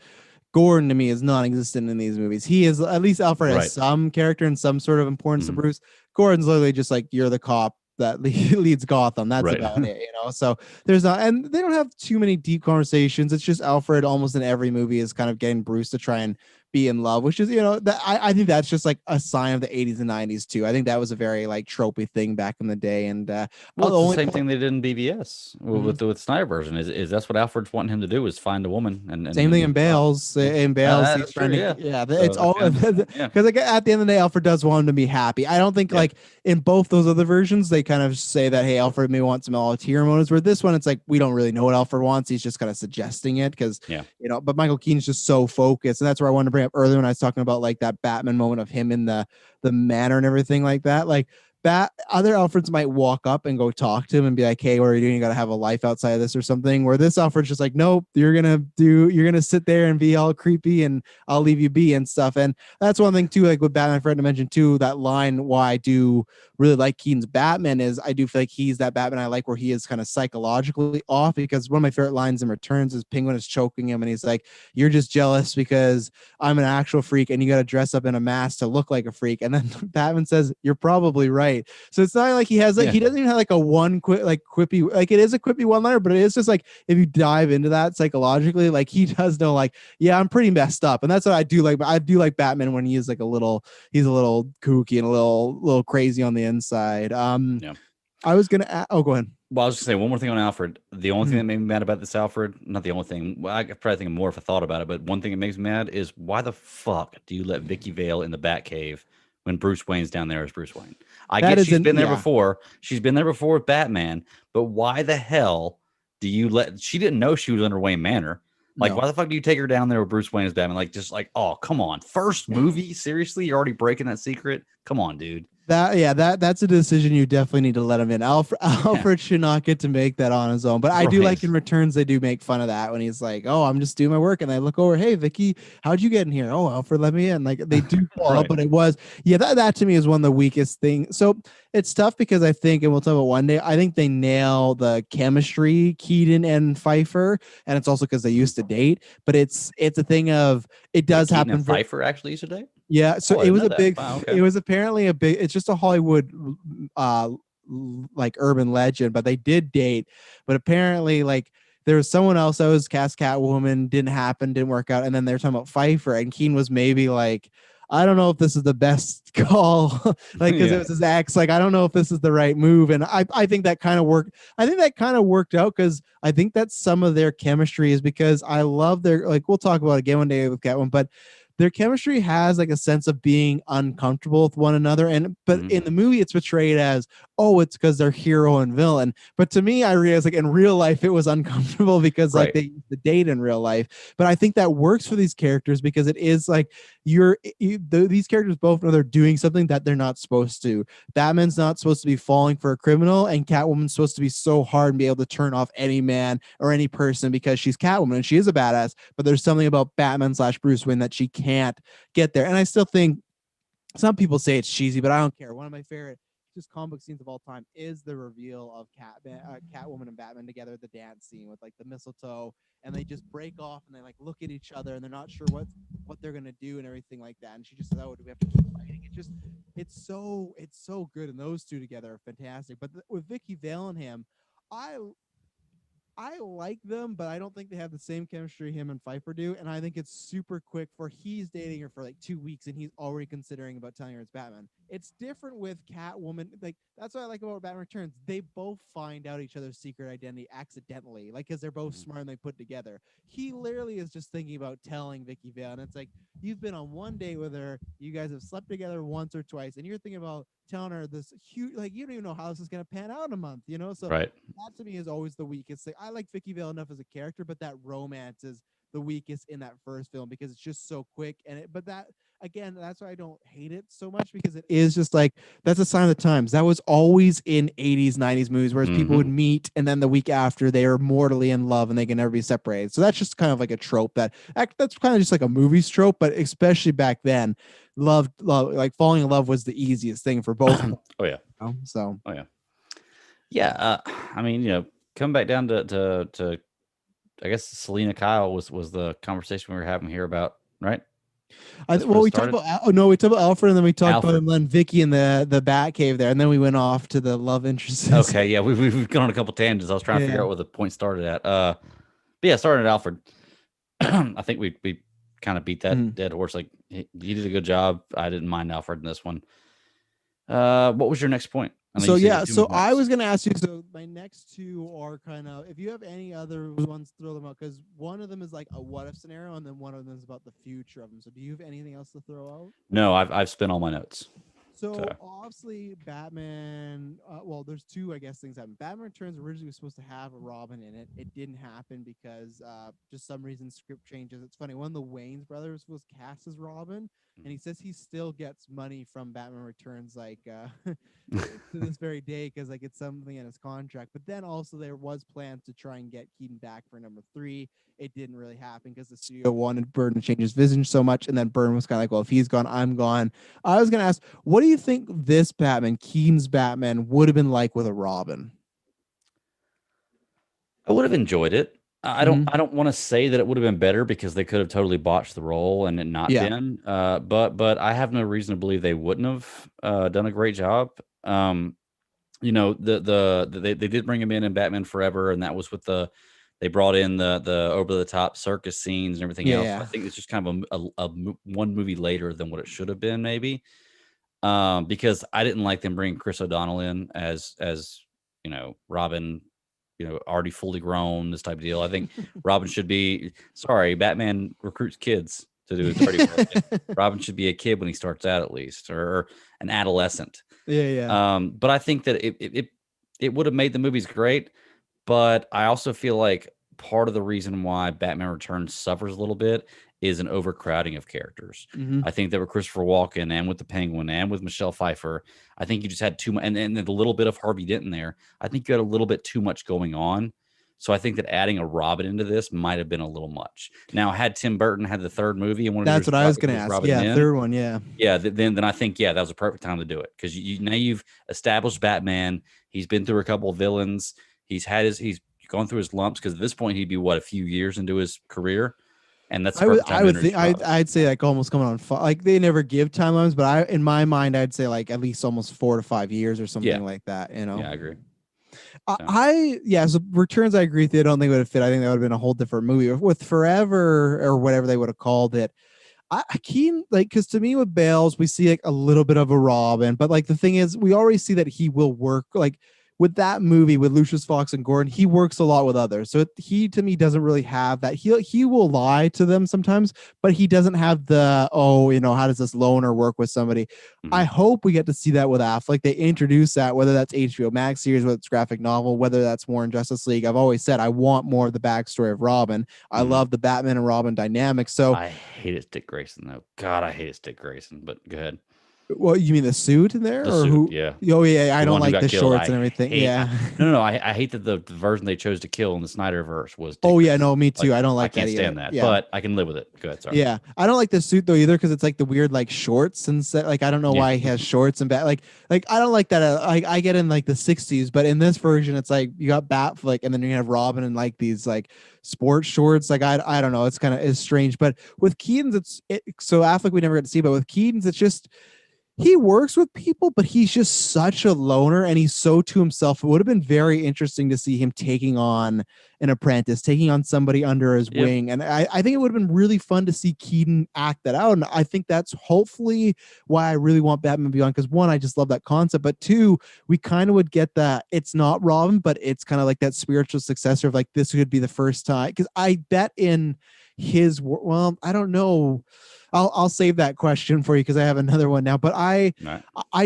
Gordon to me is non-existent in these movies. He is, at least Alfred has some character and some sort of importance to Bruce. Gordon's literally just like, you're the cop that leads Gotham. That's about it, So there's not, and they don't have too many deep conversations. It's just Alfred almost in every movie is kind of getting Bruce to try and be in love, which is, that I think that's just like a sign of the 80s and 90s too. I think that was a very like tropey thing back in the day. And well, it's the same thing they did in BVS with Snyder version. Is that's what Alfred's wanting him to do, is find a woman. And same thing in Bales. In Bales, he's trying to it's all because like at the end of the day, Alfred does want him to be happy. I don't think like in both those other versions they kind of say that, hey, Alfred may want some ulterior motives, where this one it's like we don't really know what Alfred wants. He's just kind of suggesting it because but Michael Keaton's just so focused, and that's where I wanted to bring up earlier when I was talking about like that Batman moment of him in the manor and everything like that. Like other Alfreds might walk up and go talk to him and be like, hey, what are you doing? You got to have a life outside of this or something, where this Alfred's just like, nope, you're going to sit there and be all creepy and I'll leave you be and stuff. And that's one thing too, like with Batman, I forgot to mention too, that line why I do really like Keaton's Batman is I do feel like he's that Batman I like where he is kind of psychologically off, because one of my favorite lines in Returns is Penguin is choking him and he's like, you're just jealous because I'm an actual freak and you got to dress up in a mask to look like a freak. And then Batman says, you're probably right. So it's not like he has like he doesn't even have like a quippy, like it is a quippy one liner, but it is just like if you dive into that psychologically, like he does know like, yeah, I'm pretty messed up. And that's what I do like. I do like Batman when he is like he's a little kooky and a little crazy on the inside. I was gonna go ahead. Well, I was just saying one more thing on Alfred. The only thing Hmm. that made me mad about this Alfred, not the only thing. Well, I could probably think of more if I thought about it, but one thing that makes me mad is why the fuck do you let Vicky Vale in the Batcave when Bruce Wayne's down there as Bruce Wayne? I That get is she's an been there yeah. before. She's been there before with Batman, but why the hell do you let? She didn't know she was under Wayne Manor. Like, No. why the fuck do you take her down there with Bruce Wayne as Batman? Like, just like, oh, come on, first movie, seriously, you're already breaking that secret. Come on, dude. That's a decision you definitely need to let him in. Alfred Yeah, Alfred should not get to make that on his own. But I do like right, in Returns they do make fun of that when he's like, "Oh, I'm just doing my work," and I look over, "Hey, Vicky, how'd you get in here?" "Oh, Alfred let me in." Like they do fall out, right. but it was that to me is one of the weakest things. So it's tough because I think, and we'll talk about one day. I think they nail the chemistry, Keaton and Pfeiffer, and it's also because they used to date. But it's a thing of it Wait, does Keaton and happen very Pfeiffer actually used to date? yeah, so Oh, I it didn't was know a that. big Wow, okay. it was apparently a big it's just a Hollywood uh like urban legend, but they did date. But apparently like there was someone else that was cast Catwoman, didn't happen, didn't work out, and then they're talking about Pfeiffer and Keen was maybe like I don't know if this is the best call, like because it Yeah. was his ex. Like I don't know if this is the right move, and I think that kind of worked. I think that kind of worked out because I think that some of their chemistry is because I love their like we'll talk about it again one day with Catwoman, but their chemistry has like a sense of being uncomfortable with one another and but Mhm. in the movie it's portrayed as oh it's because they're hero and villain but to me I realized like in real life it was uncomfortable because like Right. they used to date in real life but I think that works for these characters because it is like these characters both know they're doing something that they're not supposed to. Batman's not supposed to be falling for a criminal and Catwoman's supposed to be so hard and be able to turn off any man or any person because she's Catwoman and she is a badass but there's something about Batman slash Bruce Wayne that she can't get there. And I still think some people say it's cheesy, but I don't care. One of my favorite just comic book scenes of all time is the reveal of Catwoman and Batman together, the dance scene with like the mistletoe, and they just break off and they like look at each other and they're not sure what they're gonna do and everything like that. And she just says, "Oh, do we have to keep fighting?" It's so good, and those two together are fantastic. But with Vicky Vale and him, I I like them, but I don't think they have the same chemistry him and Pfeiffer do. And I think it's super quick for he's dating her for like 2 weeks and he's already considering about telling her it's Batman. It's different with Catwoman. Like that's what I like about Batman Returns. They both find out each other's secret identity accidentally, like because they're both Mhm. smart and they put together. He literally is just thinking about telling Vicky Vale, and it's like you've been on one date with her, you guys have slept together once or twice, and you're thinking about telling her this huge like you don't even know how this is gonna pan out in a month, you know? So Right. that to me is always the weakest thing. I like Vicky Vale enough as a character, but that romance is the weakest in that first film because it's just so quick and it but that again that's why I don't hate it so much because it is just like that's a sign of the times that was always in 80s 90s movies whereas people would Mhm. meet and then the week after they are mortally in love and they can never be separated so that's just kind of like a trope that's kind of just like a movie's trope but especially back then love like falling in love was the easiest thing for both of them, Oh yeah. you know? So Oh yeah. Yeah. I mean, coming back down to I guess Selena Kyle was the conversation we were having here about, right? That's where Well, it we talked started. about oh no, we talked about Alfred, and then we talked about Alfred. him and Vicky in the Bat Cave there, and then we went off to the love interests. Okay. Yeah. We've gone on a couple tangents. I was trying to figure Yeah. out where the point started at. But yeah, starting at Alfred. I think we kind of beat that Mhm. dead horse. Like he did a good job. I didn't mind Alfred in this one. What was your next point? I know you So said you had yeah, two more so I points. was gonna ask you. So my next two are kind of if you have any other ones, throw them out because one of them is like a what if scenario, and then one of them is about the future of them. So do you have anything else to throw out? No, I've spent all my notes. So So obviously, Batman. Well, there's two, I guess, things happen. Batman Returns originally was supposed to have a Robin in it. It didn't happen because just some reason script changes. It's funny. One of the Wayne's brothers was cast as Robin, and he says he still gets money from Batman Returns, like to this very day, because like it's something in his contract. But then also there was plans to try and get Keaton back for number three. It didn't really happen because the studio wanted Burton to change his vision so much, and then Burton was kind of like, "Well, if he's gone, I'm gone." I was gonna ask, what do you think this Batman, Keaton's Batman, would have been like with a Robin? I would have enjoyed it. I don't Mm-hmm. I don't want to say that it would have been better because they could have totally botched the role and it not Yeah. been. But I have no reason to believe they wouldn't have done a great job. They did bring him in Batman Forever, and that was with they brought in the over the top circus scenes and everything Yeah. else. So I Yeah. think it's just kind of one movie later than what it should have been, maybe. Because I didn't like them bringing Chris O'Donnell in as Robin, already fully grown, this type of deal. I think Robin should be. Sorry, Batman recruits kids to do his dirty work. Robin should be a kid when he starts out, at least, or an adolescent. Yeah. But I think that it would have made the movies great. But I also feel like part of the reason why Batman Returns suffers a little bit is an overcrowding of characters. Hmm. I think that with Christopher Walken and with the Penguin and with Michelle Pfeiffer, I think you just had too much, and the little bit of Harvey Dent in there. I think you had a little bit too much going on. So I think that adding a Robin into this might have been a little much. Now, had Tim Burton had the third movie and wanted That's to what I was going to ask. Robin Yeah, then, third one. Yeah. then I think that was a perfect time to do it, because now you've established Batman. He's been through a couple of villains. He's gone through his lumps, because at this point he'd be a few years into his career, and that's the perfect time I to would introduce think Robin. I'd say like almost coming on like they never give timelines, but in my mind I'd say like at least almost 4 to 5 years or something like that. Yeah, I agree. So Returns, I agree with you. I don't think it would have fit. I think that would have been a whole different movie with Forever or whatever they would have called it. Keaton, like, because to me with Bales, we see like a little bit of a Robin, but like the thing is, we already see that he will work like with that movie with Lucius Fox and Gordon. He works a lot with others, so he to me doesn't really have that. He will lie to them sometimes, but he doesn't have the how does this loner work with somebody? Mm-hmm. I hope we get to see that with Affleck. They introduce that, whether that's HBO Max series, whether it's graphic novel, whether that's more in Justice League. I've always said I want more of the backstory of Robin. I love the Batman and Robin dynamic. So I hated Dick Grayson, though. God, I hated Dick Grayson. But go ahead. well, you mean the suit in there, The or suit, who? yeah. Oh yeah, I The don't one who like got the killed. shorts and everything. Yeah. No. I hate that the version they chose to kill in the Snyderverse was Dick Oh yeah, Grayson. no, me too. Like, I don't I like that can't either. stand that, Yeah. but I can live with it. Go ahead, sorry. Yeah, I don't like the suit though either, because it's like the weird like shorts and like I don't know why he has shorts and like I don't like that. I get in like the 60s, but in this version it's like you got Batfleck and then you have Robin and like these like sports shorts. Like I don't know, it's strange. But with Keaton's so Affleck we never get to see, but with Keaton's it's just he works with people, but he's just such a loner and he's so to himself. It would have been very interesting to see him taking on an apprentice, taking on somebody under his wing. And I think it would have been really fun to see Keaton act that out. And I think that's hopefully why I really want Batman Beyond, because one, I just love that concept, but two, we kind of would get that it's not Robin, but it's kind of like that spiritual successor of like, this could be the first time. Because I bet in his, well, I don't know. I'll save that question for you because I have another one now. But I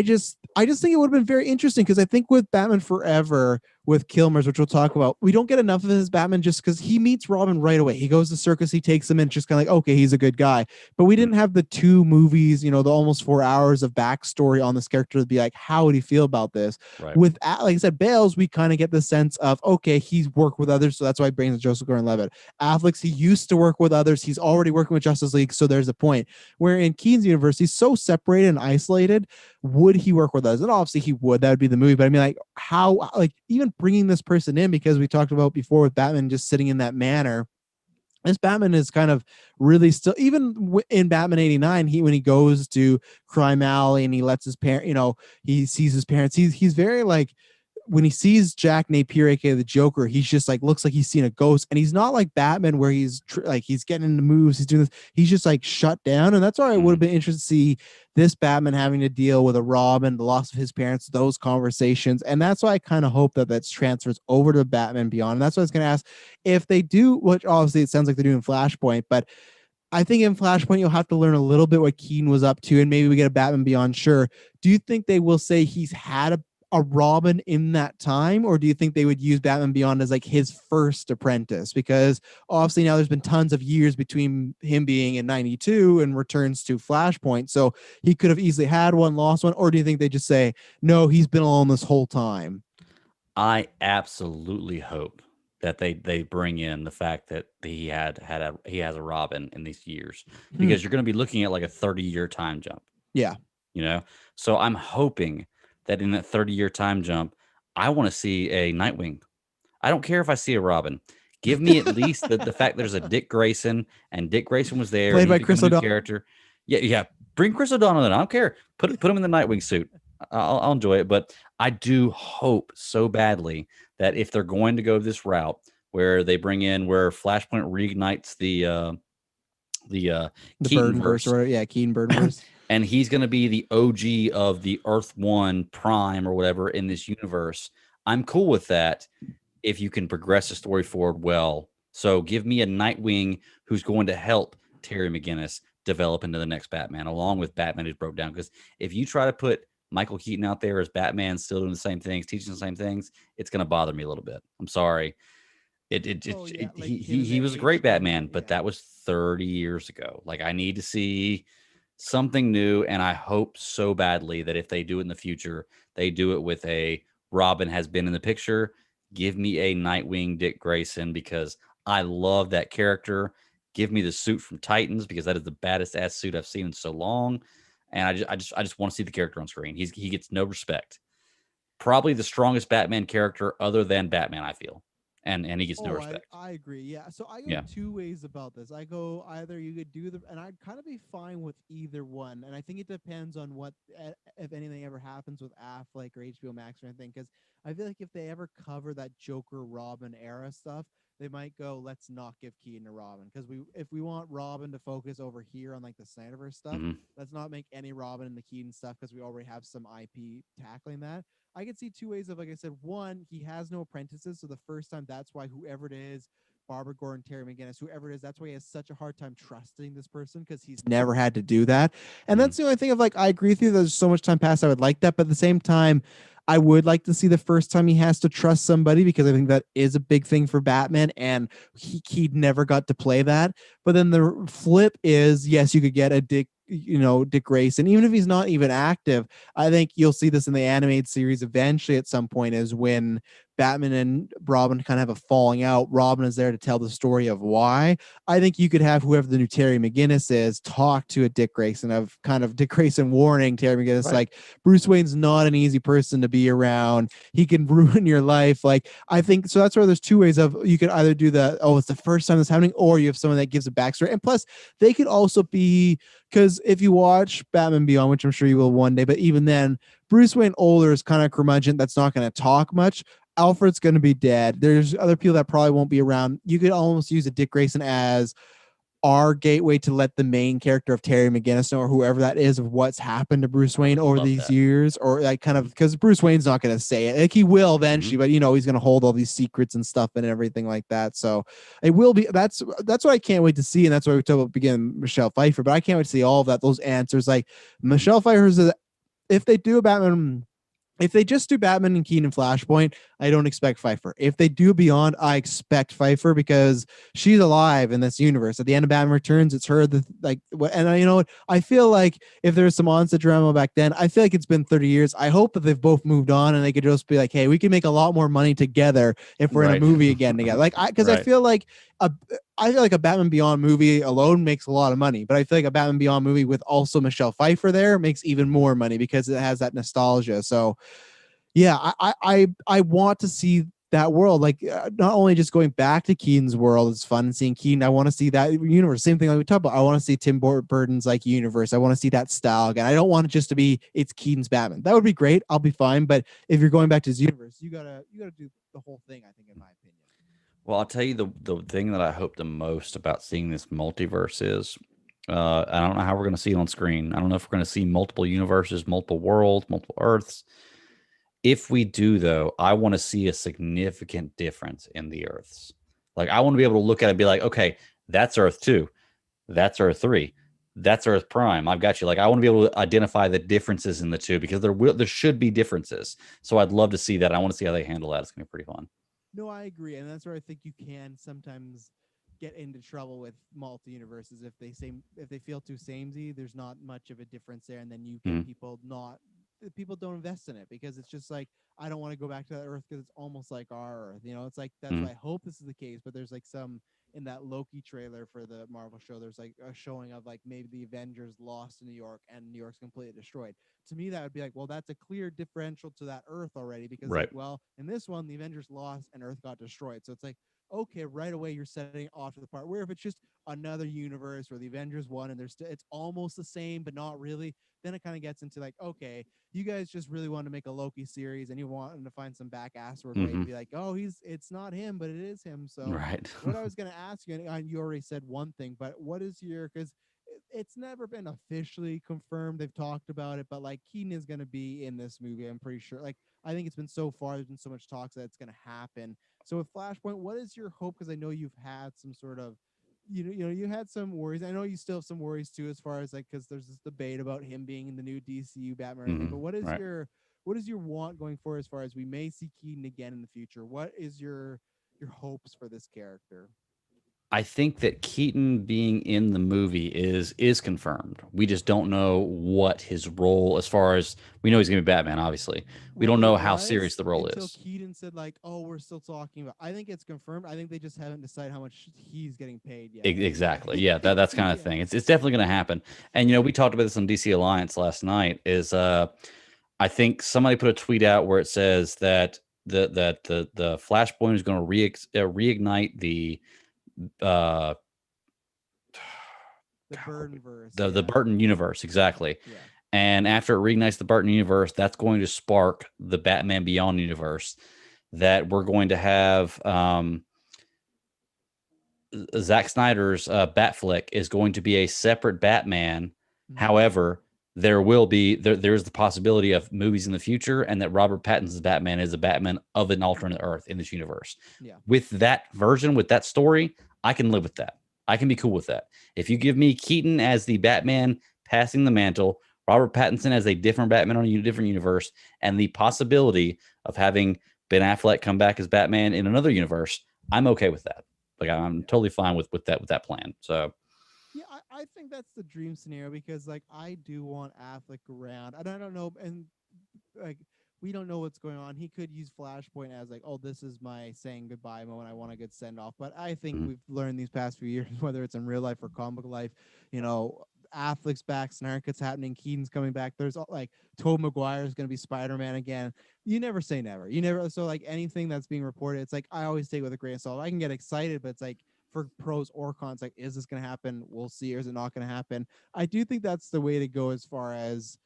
just think it would have been very interesting, because I think with Batman Forever with Kilmer's, which we'll talk about, we don't get enough of his Batman just because he meets Robin right away. He goes to circus, he takes him in, just kind of like, okay, he's a good guy. But we didn't have the 2 movies, the almost 4 hours of backstory on this character to be like, how would he feel about this? Right. With, like I said, Bales, we kind of get the sense of, okay, he's worked with others, so that's why he brings Joseph Gordon-Levitt. Affleck's, he used to work with others. He's already working with Justice League, so there's a point. Where in Keaton's universe, he's so separated and isolated. Would he work with us? And obviously he would. That would be the movie. But I mean, like, how, like, even bringing this person in, because we talked about before with Batman just sitting in that manor, this Batman is kind of really still, even in Batman 89, when he goes to Crime Alley and he lets his parent, he sees his parents, he's very like, when he sees Jack Napier, aka the Joker, he's just like, looks like he's seen a ghost. And he's not like Batman where he's like, he's getting into moves, he's doing this, he's just like shut down. And that's why it would have been interesting to see this Batman having to deal with a Robin, the loss of his parents, those conversations. And that's why I kind of hope that transfers over to Batman Beyond. And that's what I was going to ask if they do, which obviously it sounds like they're doing Flashpoint, but I think in Flashpoint, you'll have to learn a little bit what Keaton was up to, and maybe we get a Batman Beyond. Sure. Do you think they will say he's had a Robin in that time, or do you think they would use Batman Beyond as like his first apprentice? Because obviously now there's been tons of years between him being in 92 and returns to Flashpoint, so he could have easily had one, lost one. Or do you think they just say, no, he's been alone this whole time? I absolutely hope that they bring in the fact that he has a Robin in these years, because you're going to be looking at like a 30-year time jump. Yeah. So I'm hoping that in that 30-year time jump, I want to see a Nightwing. I don't care if I see a Robin. Give me at least the fact there's a Dick Grayson, and Dick Grayson was there. Played by Chris O'Donnell. Character. Yeah. Bring Chris O'Donnell in. I don't care. Put him in the Nightwing suit. I'll enjoy it. But I do hope so badly that if they're going to go this route where they bring in where Flashpoint reignites the Burton verse, or Keaton Burton verse. And he's going to be the OG of the Earth 1 Prime or whatever in this universe. I'm cool with that if you can progress the story forward well. So give me a Nightwing who's going to help Terry McGinnis develop into the next Batman, along with Batman who's broke down. Because if you try to put Michael Keaton out there as Batman, still doing the same things, teaching the same things, it's going to bother me a little bit. I'm sorry. Oh yeah, like him in He the was a great age thing. Batman, but Yeah. that was 30 years ago. Like I need to see something new, and I hope so badly that if they do it in the future, they do it with a Robin has been in the picture. Give me a Nightwing Dick Grayson because I love that character. Give me the suit from Titans because that is the baddest ass suit I've seen in so long. And I just want to see the character on screen. He gets no respect. Probably the strongest Batman character other than Batman, I feel. And he gets no Oh, respect. I agree. Yeah. So I go Yeah. two ways about this. I go either you could do the, and I'd kind of be fine with either one. And I think it depends on what, if anything ever happens with Affleck or HBO Max or anything. Because I feel like if they ever cover that Joker Robin era stuff, they might go, let's not give Keaton to Robin. Because if we want Robin to focus over here on like the Snyderverse stuff, Hmm. let's not make any Robin in the Keaton stuff because we already have some IP tackling that. I can see two ways of, like I said, one, he has no apprentices, so the first time, that's why whoever it is, Barbara Gordon, Terry McGinnis, whoever it is, that's why he has such a hard time trusting this person because he's never had to do that. And Hmm. that's the only thing of, like, I agree with you. There's so much time passed. I would like that, but at the same time, I would like to see the first time he has to trust somebody because I think that is a big thing for Batman, and he never got to play that. But then the flip is, yes, you could get a Dick Grayson, even if he's not even active. I think you'll see this in the animated series eventually at some point, is when Batman and Robin kind of have a falling out. Robin is there to tell the story of why. I think you could have whoever the new Terry McGinnis is talk to a Dick Grayson, of kind of Dick Grayson warning Terry McGinnis, Right. like, Bruce Wayne's not an easy person to be around. He can ruin your life. Like, I think so. That's where there's two ways of, you could either do the, oh, it's the first time this happening, or you have someone that gives a backstory. And plus, they could also be, because if you watch Batman Beyond, which I'm sure you will one day, but even then, Bruce Wayne older is kind of curmudgeon that's not going to talk much. Alfred's going to be dead. There's other people that probably won't be around. You could almost use a Dick Grayson as our gateway to let the main character of Terry McGinnis know, or whoever that is, of what's happened to Bruce I Wayne would over love these that. years, or like kind of, Hmm. because Bruce Wayne's not going to say it. Like, he will Hmm. eventually, but he's going to hold all these secrets and stuff and everything like that. So it will be, that's what I can't wait to see. And that's why we talk about beginning Michelle Pfeiffer, but I can't wait to see all of that, those answers. Like Michelle Pfeiffer's, if they do a Batman, if they just do Batman and Keaton and Flashpoint, I don't expect Pfeiffer. If they do Beyond, I expect Pfeiffer because she's alive in this universe. At the end of Batman Returns, it's her that, like, and you know what? I feel like if there's some onset drama back then, I feel like it's been 30 years. I hope that they've both moved on and they could just be like, hey, we can make a lot more money together if we're in a Right. movie again together. Like, because Right. a I feel like a Batman Beyond movie alone makes a lot of money, but I feel like a Batman Beyond movie with also Michelle Pfeiffer there makes even more money because it has that nostalgia. So yeah, I want to see that world. Like, not only just going back to Keaton's world is fun and seeing Keaton. I want to see that universe. Same thing like we talked about. I want to see Tim Burton's like universe. I want to see that style again. I don't want it just to be it's Keaton's Batman. That would be great. I'll be fine. But if you're going back to his universe, you gotta do the whole thing. I think, in my opinion. Well, I'll tell you the thing that I hope the most about seeing this multiverse is I don't know how we're going to see it on screen. I don't know if we're going to see multiple universes, multiple worlds, multiple Earths. If we do, though, I want to see a significant difference in the Earths. Like, I want to be able to look at it and be like, okay, that's Earth 2, that's Earth 3, that's Earth Prime. I've got you. Like, I want to be able to identify the differences in the two because there should be differences. So I'd love to see that. I want to see how they handle that. It's going to be pretty fun. No, I agree, and that's where I think you can sometimes get into trouble with multi universes if they feel too samey. There's not much of a difference there, and then you get Mhm. people don't invest in it because it's just like, I don't want to go back to that Earth because it's almost like our Earth. It's like, that's why Mhm. I hope this is the case. But there's like some in that Loki trailer for the Marvel show. There's like a showing of like maybe the Avengers lost in New York and New York's completely destroyed. To me, that would be like, well, that's a clear differential to that Earth already because, like, Right. well, in this one, the Avengers lost and Earth got destroyed. So it's like, okay, right away you're setting off to the part where if it's just another universe where the Avengers won and it's almost the same but not really, then it kind of gets into like, okay, you guys just really want to make a Loki series and you want to find some back assword way to Mhm. be like, oh, it's not him, but it is him. So Right. what I was going to ask you, and you already said one thing, but what is your, because it's never been officially confirmed. They've talked about it, but like Keaton is going to be in this movie. I'm pretty sure. Like I think it's been so far. There's been so much talks that it's going to happen. So with Flashpoint, what is your hope? Because I know you've had some sort of, you had some worries. I know you still have some worries too, as far as like because there's this debate about him being in the new DCU Batman or anything. But Right. what is your want going forward as far as we may see Keaton again in the future? What is your hopes for this character? I think that Keaton being in the movie is confirmed. We just don't know what his role, as far as we know he's gonna be Batman, obviously. We Well, don't it know how serious was the role until is. Keaton said like, "Oh, we're still talking about." I think it's confirmed. I think they just haven't decided how much he's getting paid yet. I Exactly. think. Yeah, that's kind of Yeah. thing. It's definitely gonna happen. And we talked about this on DC Alliance last night, is I think somebody put a tweet out where it says that the Flashpoint is gonna reignite the uh The God, what Burton verse. the Yeah. Burton universe, exactly. Yeah. And after it reignites the Burton universe, that's going to spark the Batman Beyond universe. That we're going to have Zack Snyder's Bat flick is going to be a separate Batman. Mhm. However, there's the possibility of movies in the future, and that Robert Pattinson's Batman is a Batman of an alternate Earth in this universe. Yeah. With that version, with that story, I can live with that. I can be cool with that. If you give me Keaton as the Batman passing the mantle, Robert Pattinson as a different Batman on a different universe, and the possibility of having Ben Affleck come back as Batman in another universe, I'm okay with that. Like I'm Yeah. totally fine with that plan. So Yeah, I think that's the dream scenario because like I do want Affleck around, and I don't know, and like we don't know what's going on. He could use Flashpoint as like, oh, this is my saying goodbye moment. I want a good send off. But I think mhm. we've learned these past few years, whether it's in real life or comic life, you know, Affleck's back, Snarket's happening, Keaton's coming back. There's like Tobey Maguire is going to be Spider-Man again. You never say never. You never. So like anything that's being reported, it's like I always take it with a grain of salt. I can get excited, but it's like for pros or cons, like is this going to happen? We'll see, or is it not going to happen? I do think that's the way to go as far as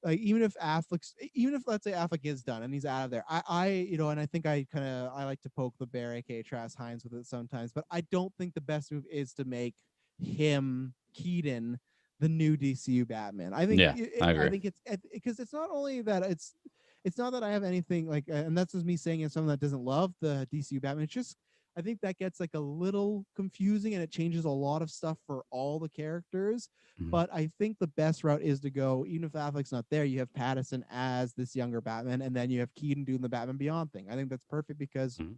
like even if let's say Affleck is done and he's out of there, and I think I like to poke the bear, aka Travis Hines, with it sometimes, but I don't think the best move is to make him Keaton the new DCU Batman. Yeah, I I agree. think it's because it's not only that it's not that I have anything like, and that's just me saying as someone that doesn't love the DCU Batman. It's just I think that gets like a little confusing and it changes a lot of stuff for all the characters. Mhm. But I think the best route is to go, even if Affleck's not there, you have Pattinson as this younger Batman, and then you have Keaton doing the Batman Beyond thing. I think that's perfect because Mhm.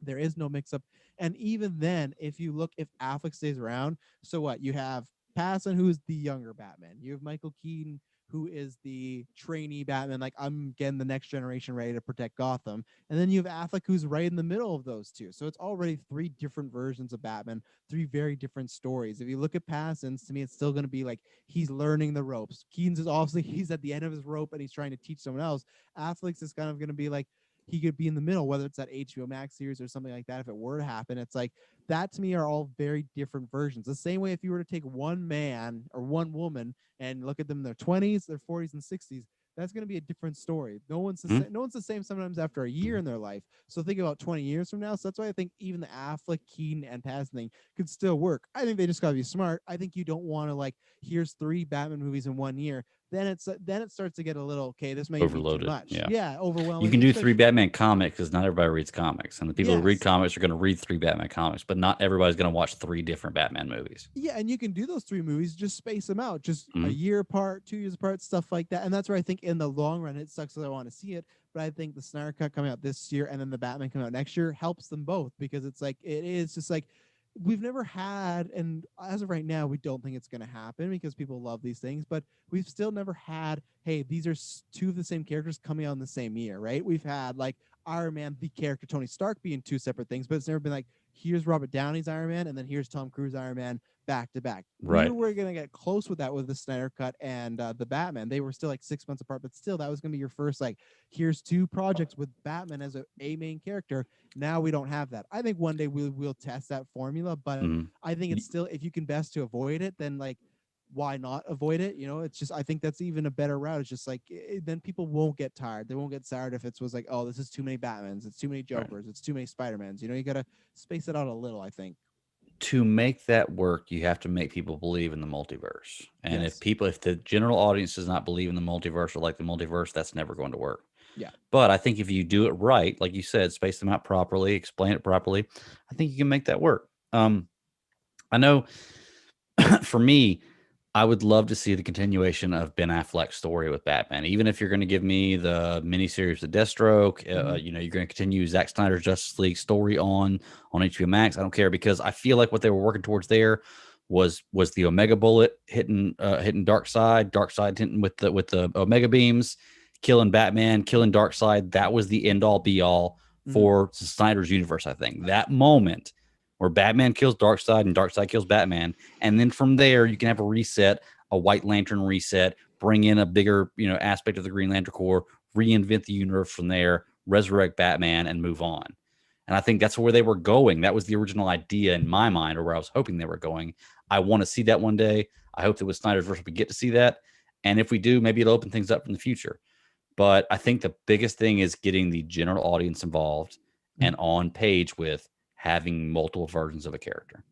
there is no mix up. And even then, if Affleck stays around, so what? You have Pattinson, who's the younger Batman. You have Michael Keaton, who is the trainee Batman. Like, I'm getting the next generation ready to protect Gotham. And then you have Affleck, who's right in the middle of those two. So it's already three different versions of Batman, three very different stories. If you look at Pattinson's, to me, it's still going to be like he's learning the ropes. Keaton's is obviously he's at the end of his rope and he's trying to teach someone else. Affleck's is kind of going to be like, he could be in the middle, whether it's that HBO Max series or something like that. If it were to happen, it's like that to me are all very different versions. The same way if you were to take one man or one woman and look at them in their 20s, their 40s, and 60s, that's going to be a different story. No one's the Mhm. same. No one's the same sometimes after a year Mhm. in their life. So think about 20 years from now. So that's why I think even the Affleck, Keaton, and Pattinson thing could still work. I think they just got to be smart. I think you don't want to like here's three Batman movies in one year. Then it starts to get a little okay. This may be too Overloaded. much. Yeah. Yeah, You overwhelming, can do three especially Batman comics because not everybody reads comics, and the people who read yes. comics are going to read three Batman comics, but not everybody's going to watch three different Batman movies. Yeah, and you can do those three movies, just space them out, just a Mhm. year apart, 2 years apart, stuff like that. And that's where I think in the long run, it sucks that I want to see it. But I think the Snyder Cut coming out this year and then the Batman coming out next year helps them both because it's like, it is just like, we've never had, and as of right now, we don't think it's going to happen because people love these things, but we've still never had, hey, these are two of the same characters coming out in the same year, right? We've had like Iron Man, the character Tony Stark being two separate things, but it's never been like, here's Robert Downey's Iron Man and then here's Tom Cruise Iron Man back to back. We Right. were going to get close with that with the Snyder Cut and the Batman. They were still like 6 months apart, but still, that was going to be your first, like, here's two projects with Batman as a main character. Now we don't have that. I think one day we'll test that formula, but Mhm. I think it's still, if you can best to avoid it, then like, why not avoid it? You know, it's just, I think that's even a better route. It's just like, then people won't get tired. They won't get tired if it was like, oh, this is too many Batmans, it's too many Right. Jokers, it's too many Spider-Mans. You know, you got to space it out a little, I think. To make that work, you have to make people believe in the multiverse. And Yes. if the general audience does not believe in the multiverse or like the multiverse, that's never going to work. Yeah. But I think if you do it right, like you said, space them out properly, explain it properly, I think you can make that work. I know for me, I would love to see the continuation of Ben Affleck's story with Batman. Even if you're going to give me the miniseries of Deathstroke, Mhm. you know, you're going to continue Zack Snyder's Justice League story on HBO Max. I don't care because I feel like what they were working towards there was the Omega Bullet hitting Dark Side hitting with the Omega beams, killing Batman, killing Dark Side. That was the end all be all Mhm. for Snyder's universe. I think that moment where Batman kills Darkseid and Darkseid kills Batman, and then from there you can have a reset, a White Lantern reset, bring in a bigger aspect of the Green Lantern Corps, reinvent the universe from there, resurrect Batman, and move on. And I think that's where they were going. That was the original idea in my mind, or where I was hoping they were going. I want to see that one day. I hope that with Snyder's verse we get to see that, and if we do, maybe it'll open things up in the future. But I think the biggest thing is getting the general audience involved and Mhm. on page with having multiple versions of a character.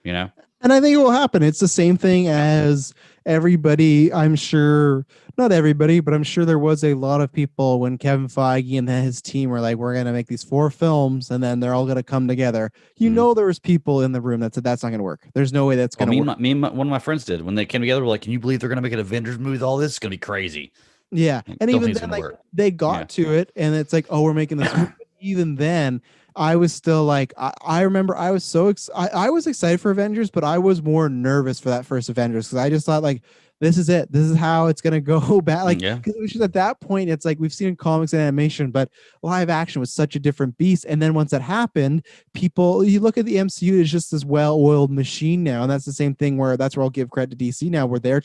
You know? And I think it will happen. It's the same thing as everybody. I'm sure, not everybody, but I'm sure there was a lot of people when Kevin Feige and his team were like, "We're going to make these 4 films, and then they're all going to come together." Mhm. There was people in the room that said that's not going to work. There's no way that's Well, going to work. one of my friends did when they came together. We're like, "Can you believe they're going to make an Avengers movie with all this? It's going to be crazy." Yeah, Like, and don't even think it's then, going to like work. they Yeah. got to it, and it's like, "Oh, we're making this movie." But even then, I was still like, I remember I was I was excited for Avengers, but I was more nervous for that first Avengers because I just thought like, this is it. This is how it's gonna go bad. Like, Yeah. because it was just at that point, it's like we've seen in comics and animation, but live action was such a different beast. And then once that happened, people, you look at the MCU is just this well-oiled machine now, and that's the same thing where that's where I'll give credit to DC now, where they are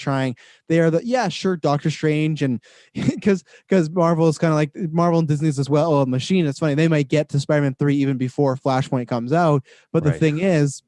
the yeah, sure, Doctor Strange and because Marvel is kind of like Marvel and Disney's as well. Oh, machine. It's funny. They might get to Spider-Man 3 even before Flashpoint comes out. But the Right. thing is,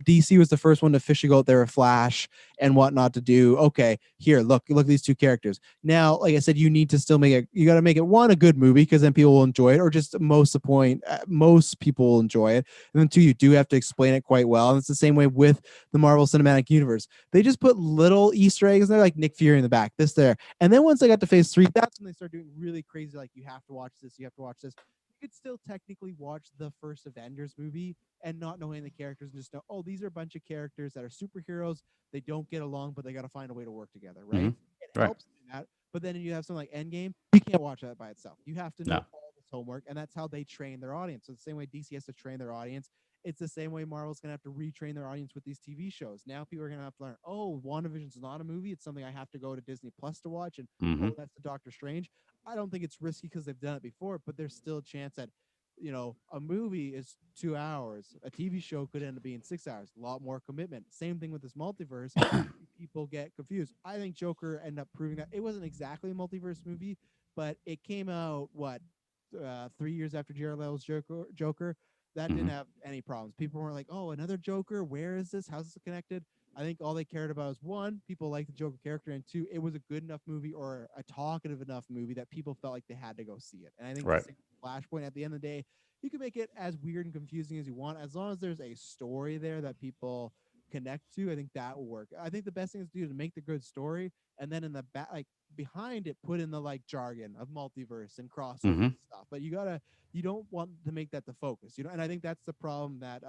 DC was the first one to officially go out there with Flash and whatnot to do. Okay, here, look at these 2 characters. Now, like I said, you need to still make it. You got to make it one a good movie because then people will enjoy it, or just most the point, most people will enjoy it. And then 2, you do have to explain it quite well. And it's the same way with the Marvel Cinematic Universe. They just put little Easter eggs there, like Nick Fury in the back, this there. And then once they got to Phase 3, that's when they start doing really crazy. Like you have to watch this, you have to watch this. You could still technically watch the first Avengers movie and not knowing the characters and just know, oh, these are a bunch of characters that are superheroes. They don't get along, but they got to find a way to work together, right? Hmm. It Right. helps in that. But then you have something like Endgame, you can't watch that by itself. You have to know No. all this homework, and that's how they train their audience. So the same way DC has to train their audience, it's the same way Marvel's going to have to retrain their audience with these TV shows. Now people are going to have to learn, oh, WandaVision's not a movie. It's something I have to go to Disney Plus to watch. And, Hmm. oh, that's the Doctor Strange. I don't think it's risky because they've done it before, but there's still a chance that a movie is 2 hours. A TV show could end up being 6 hours. A lot more commitment. Same thing with this multiverse. People get confused. I think Joker ended up proving that it wasn't exactly a multiverse movie, but it came out 3 years after Jared Leto's Joker. That Hmm. didn't have any problems. People weren't like, "Oh, another Joker. Where is this? How's this connected?" I think all they cared about is one, people liked the Joker character, and two, it was a good enough movie or a talkative enough movie that people felt like they had to go see it. And I think the Right. same Flashpoint at the end of the day, you can make it as weird and confusing as you want, as long as there's a story there that people connect to. I think that will work. I think the best thing is to do to make the good story, and then in the back, like behind it, put in the like jargon of multiverse and crossover Hmm. and stuff. But you don't want to make that the focus, And I think that's the problem that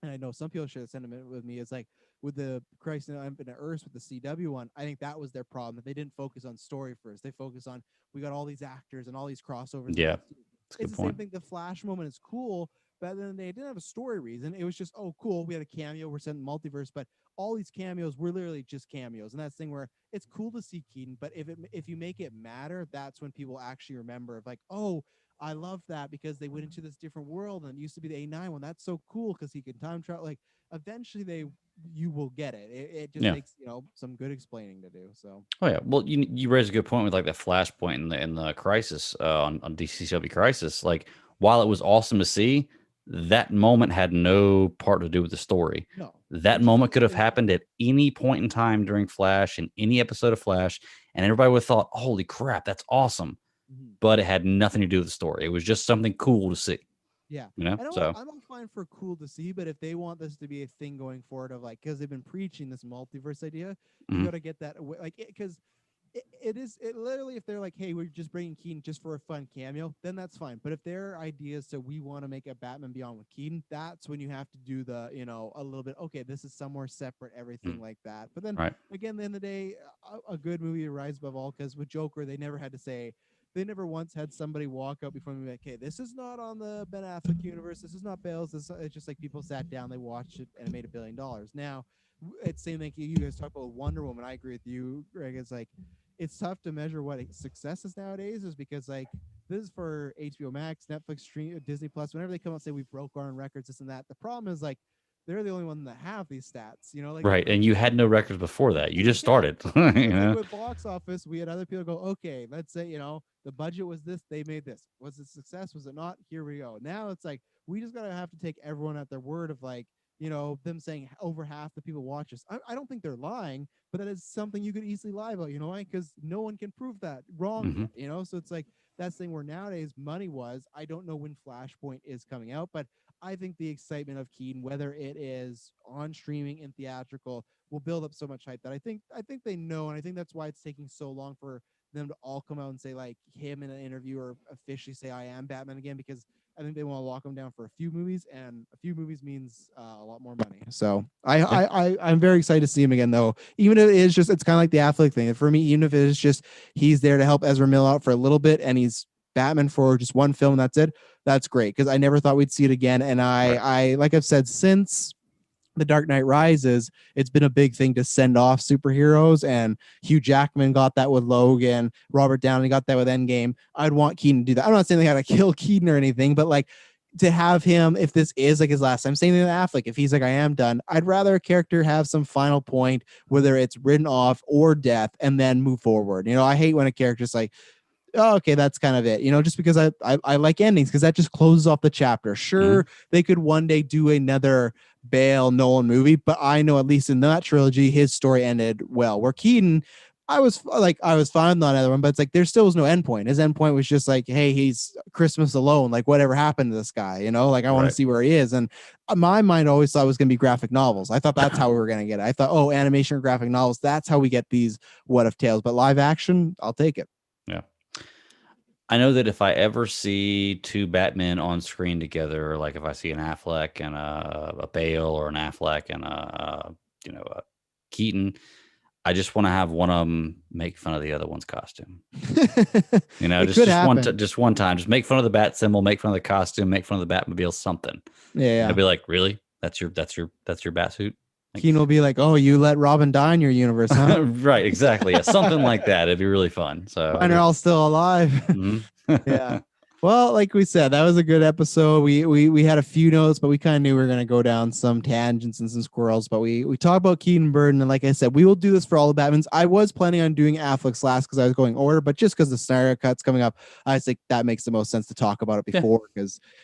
and I know some people share the sentiment with me is like with the Christ and Infinite Earths with the CW one, I think that was their problem that they didn't focus on story first. They focus on we got all these actors and all these crossovers. Yeah. That's a It's good the same point. thing. The Flash moment is cool, but then they didn't have a story reason. It was just, oh, cool. We had a cameo. We're sending multiverse, but all these cameos were literally just cameos. And that's the thing where it's cool to see Keaton, but if you make it matter, that's when people actually remember of like, oh, I love that because they went into this different world and it used to be the A9 one. That's so cool because he can time travel. Like eventually you will get it. It just Yeah. takes some good explaining to do. So Oh yeah. Well, you raised a good point with like the Flashpoint in the Crisis on DCCW Crisis. Like while it was awesome to see, that moment had no part to do with the story. no, That it just moment could have it, happened at any point in time during Flash in any episode of Flash, and everybody would have thought, "Holy crap, that's awesome!" mhm. But it had nothing to do with the story. It was just something cool to see. Yeah. You know, And so I'm all fine for cool to see, but if they want this to be a thing going forward of like, because they've been preaching this multiverse idea, you mhm, got to get that like, because it literally, if they're like, hey, we're just bringing Keaton just for a fun cameo, then that's fine. But if their idea is to we want to make a Batman Beyond with Keaton, that's when you have to do the, a little bit, okay, this is somewhere separate, everything mm, like that. But then right, again, at the end of the day, a good movie rise above all, because with Joker, they never had to say, they never once had somebody walk out before me like, okay, this is not on the Ben Affleck universe. This is not Bale's. It's just like people sat down, they watched it, and it made $1 billion. Now, it's same thing you guys talk about Wonder Woman. I agree with you, Greg. It's like it's tough to measure what success is nowadays, is because like this is for HBO Max, Netflix, stream, Disney Plus. Whenever they come out and say we broke our own records, this and that, the problem is like they're the only one that have these stats. Like right. And you had no records before that. You just yeah, started. it's like know, with box office, we had other people go, okay, let's say, the budget was this, they made this. Was it success? Was it not? Here we go. Now it's like we just gotta have to take everyone at their word of like, them saying over half the people watch us. I don't think they're lying, but that is something you could easily lie about, why? Because no one can prove that wrong hmm yet. So it's like that's the thing where nowadays money was. I don't know when Flashpoint is coming out, but I think the excitement of Keaton, whether it is on streaming and theatrical, will build up so much hype that I think they know, and I think that's why it's taking so long for them to all come out and say like him in an interview or officially say I am Batman again, because I think they want to lock him down for a few movies, and a few movies means a lot more money. So Yeah. I'm very excited to see him again, though. Even if it is just, it's kind of like the Affleck thing. For me, even if it is just he's there to help Ezra Miller out for a little bit, and he's Batman for just one film, and that's it. That's great, because I never thought we'd see it again. And Right. I like I've said since the Dark Knight Rises, it's been a big thing to send off superheroes, and Hugh Jackman got that with Logan. Robert Downey got that with Endgame. I'd want Keaton to do that. I'm not saying they got to kill Keaton or anything, but like to have him, if this is like his last time, same thing with Affleck, if he's like, I am done, I'd rather a character have some final point, whether it's written off or death, and then move forward. I hate when a character's like, oh, okay, that's kind of it. Just because I like endings, because that just closes off the chapter. hmm Sure, they could one day do another Bale Nolan movie, but I know at least in that trilogy, his story ended well. Where Keaton, I was fine with another one, but it's like there still was no end point. His end point was just like, hey, he's Christmas alone. Like whatever happened to this guy, like I want to Right. see where he is. And my mind always thought it was going to be graphic novels. I thought that's how we were going to get it. I thought, oh, animation or graphic novels, that's how we get these what if tales. But live action, I'll take it. Yeah. I know that if I ever see two Batmen on screen together, like if I see an Affleck and a Bale, or an Affleck and a Keaton, I just want to have one of them make fun of the other one's costume. It Just could just happen. just one time, just make fun of the bat symbol, make fun of the costume, make fun of the Batmobile, something. Yeah. I'd be like, really? That's your bat suit? Like, Keen will be like, "Oh, you let Robin die in your universe, huh? right? Exactly. Yeah, something like that. It'd be really fun. So I Mine are just, all still alive." mhm. Yeah. Well, like we said, that was a good episode. We had a few notes, but we kind of knew we were gonna go down some tangents and some squirrels. But we talked about Keaton Burton, and like I said, we will do this for all the Batmans. I was planning on doing Affleck's last because I was going order, but just because the Snyder cut's coming up, I think that makes the most sense to talk about it Yeah. before,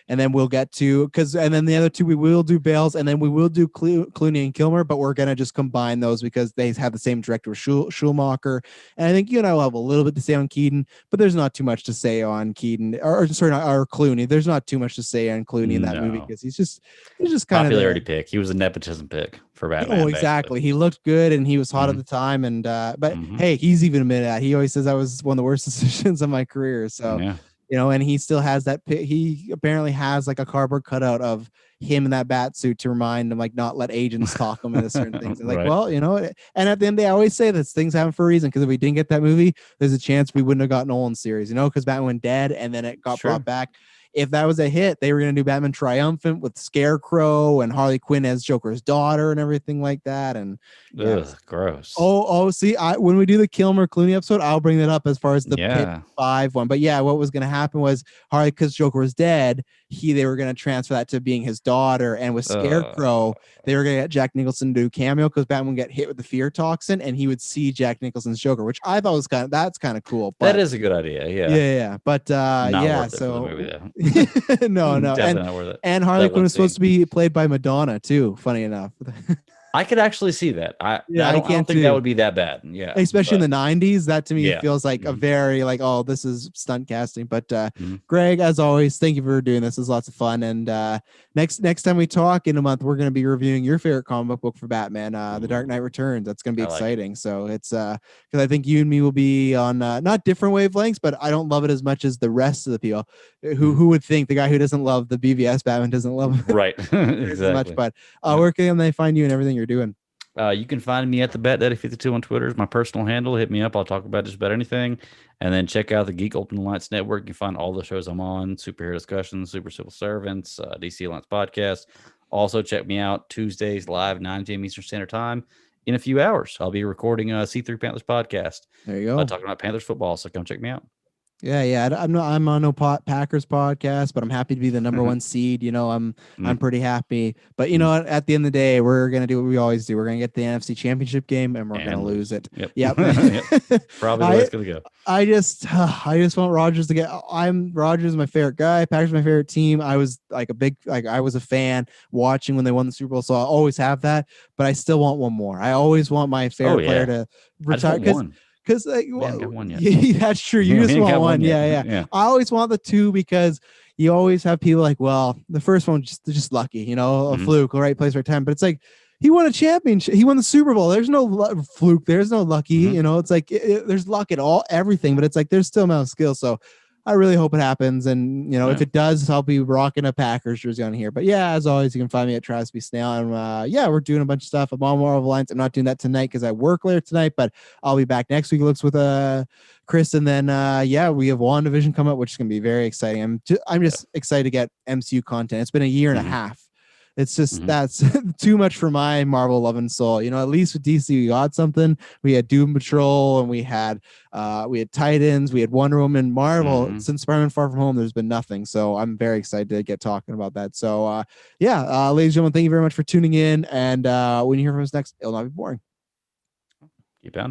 and then we'll get to and then the other two we will do Bales, and then we will do Clooney and Kilmer, but we're gonna just combine those because they have the same director, Schumacher, and I think you and I will have a little bit to say on Keaton, but there's not too much to say on Keaton or sorry, not or Clooney. There's not too much to say on Clooney in that movie No. because he's just kind of Popularity there. pick. He was a nepotism pick for Oh, Batman, basically. exactly. He looked good and he was hot at hmm the time. And but hmm hey, he's even admitted that. He always says that was one of the worst decisions of my career. So Yeah. and he still has that. He apparently has like a cardboard cutout of him in that bat suit to remind him, like, not let agents talk him into certain things. And like, Right. well, and at the end, they always say this things happen for a reason. Because if we didn't get that movie, there's a chance we wouldn't have got Nolan's series, because Batman went dead and then it got brought Sure. back. If that was a hit, they were going to do Batman Triumphant with Scarecrow and Harley Quinn as Joker's daughter and everything like that. And yeah, Ugh, gross. oh, see, when we do the Kilmer Clooney episode, I'll bring that up as far as the pit Yeah. 5 one. But yeah, what was going to happen was Harley, because Joker was dead, they were going to transfer that to being his daughter. And with Scarecrow, they were going to get Jack Nicholson to do cameo because Batman would get hit with the fear toxin and he would see Jack Nicholson's Joker, which I thought was that's kind of cool. That But is a good idea. Yeah. yeah. But Not yeah, worth it for the movie, so though. no, Definitely and not worth it. and Harley That Quinn one was supposed scene. to be played by Madonna too. Funny enough. I could actually see that. I don't can't think that do. would be that bad. Yeah. Especially But in the 90s, that to me yeah. feels like a Mhm. very like, oh, this is stunt casting. But Mhm. Greg, as always, thank you for doing this. It was lots of fun. And next time we talk in a month, we're going to be reviewing your favorite comic book for Batman, The Dark Ooh, Knight Returns. That's going to be I like it. exciting. So it's because I think you and me will be on not different wavelengths, but I don't love it as much as the rest of the people. Mhm. Who would think the guy who doesn't love the BVS Batman doesn't love Right. as much? Exactly. But Yep. where can they find you and everything you're doing? You can find me at the Bat Daddy 52 on Twitter. Is my personal handle. Hit me up. I'll talk about just about anything. And then check out the Geek Open Alliance Network. You can find all the shows I'm on: Superhero Discussions, Super Civil Servants, DC Alliance Podcast. Also, check me out Tuesdays live 9 p.m. Eastern Standard Time. In a few hours, I'll be recording a C3 Panthers podcast, There you go. talking about Panthers football. So come check me out. Yeah. I'm on no Packers podcast, but I'm happy to be the number one seed. I'm Mm, pretty happy. But you mm. know what? At the end of the day, we're gonna do what we always do. We're gonna get the NFC Championship game, and we're gonna And lose lose. it. Yep. Yep. Yep. Probably the way I it's gonna go. I just want Rogers to get. Rogers is my favorite guy. Packers my favorite team. I was like I was a fan watching when they won the Super Bowl, so I always have that. But I still want one more. I always want my Oh favorite player yeah. to I just retire want one. because like, We haven't got one yet. yeah, that's true. You We just ain't want got one. yet. Yeah. Yeah. I always want the two because you always have people like, well, the first one just lucky, a Mhm. fluke, right place, right time. But it's like he won a championship. He won the Super Bowl. There's no fluke. There's no lucky. Mhm. It's like there's luck at all, everything. But it's like there's still amount of skill. So I really hope it happens. And if Yeah. it does, I'll be rocking a Packers jersey on here. But yeah, as always, you can find me at Travis B. Snail. And yeah, we're doing a bunch of stuff. I'm on Marvel Alliance. I'm not doing that tonight because I work later tonight, but I'll be back next week. Looks with Chris, and then yeah, we have WandaVision come up, which is gonna be very exciting. I'm just excited to get MCU content. It's been a year and a Mhm. half. It's just Mhm. that's too much for my Marvel love and soul. At least with DC we got something. We had Doom Patrol, and we had Titans, we had Wonder Woman. Marvel Mhm. since Spider-Man Far From Home, there's been nothing. So I'm very excited to get talking about that. So yeah, ladies and gentlemen, thank you very much for tuning in. And when you hear from us next, it'll not be boring. Keep pounding.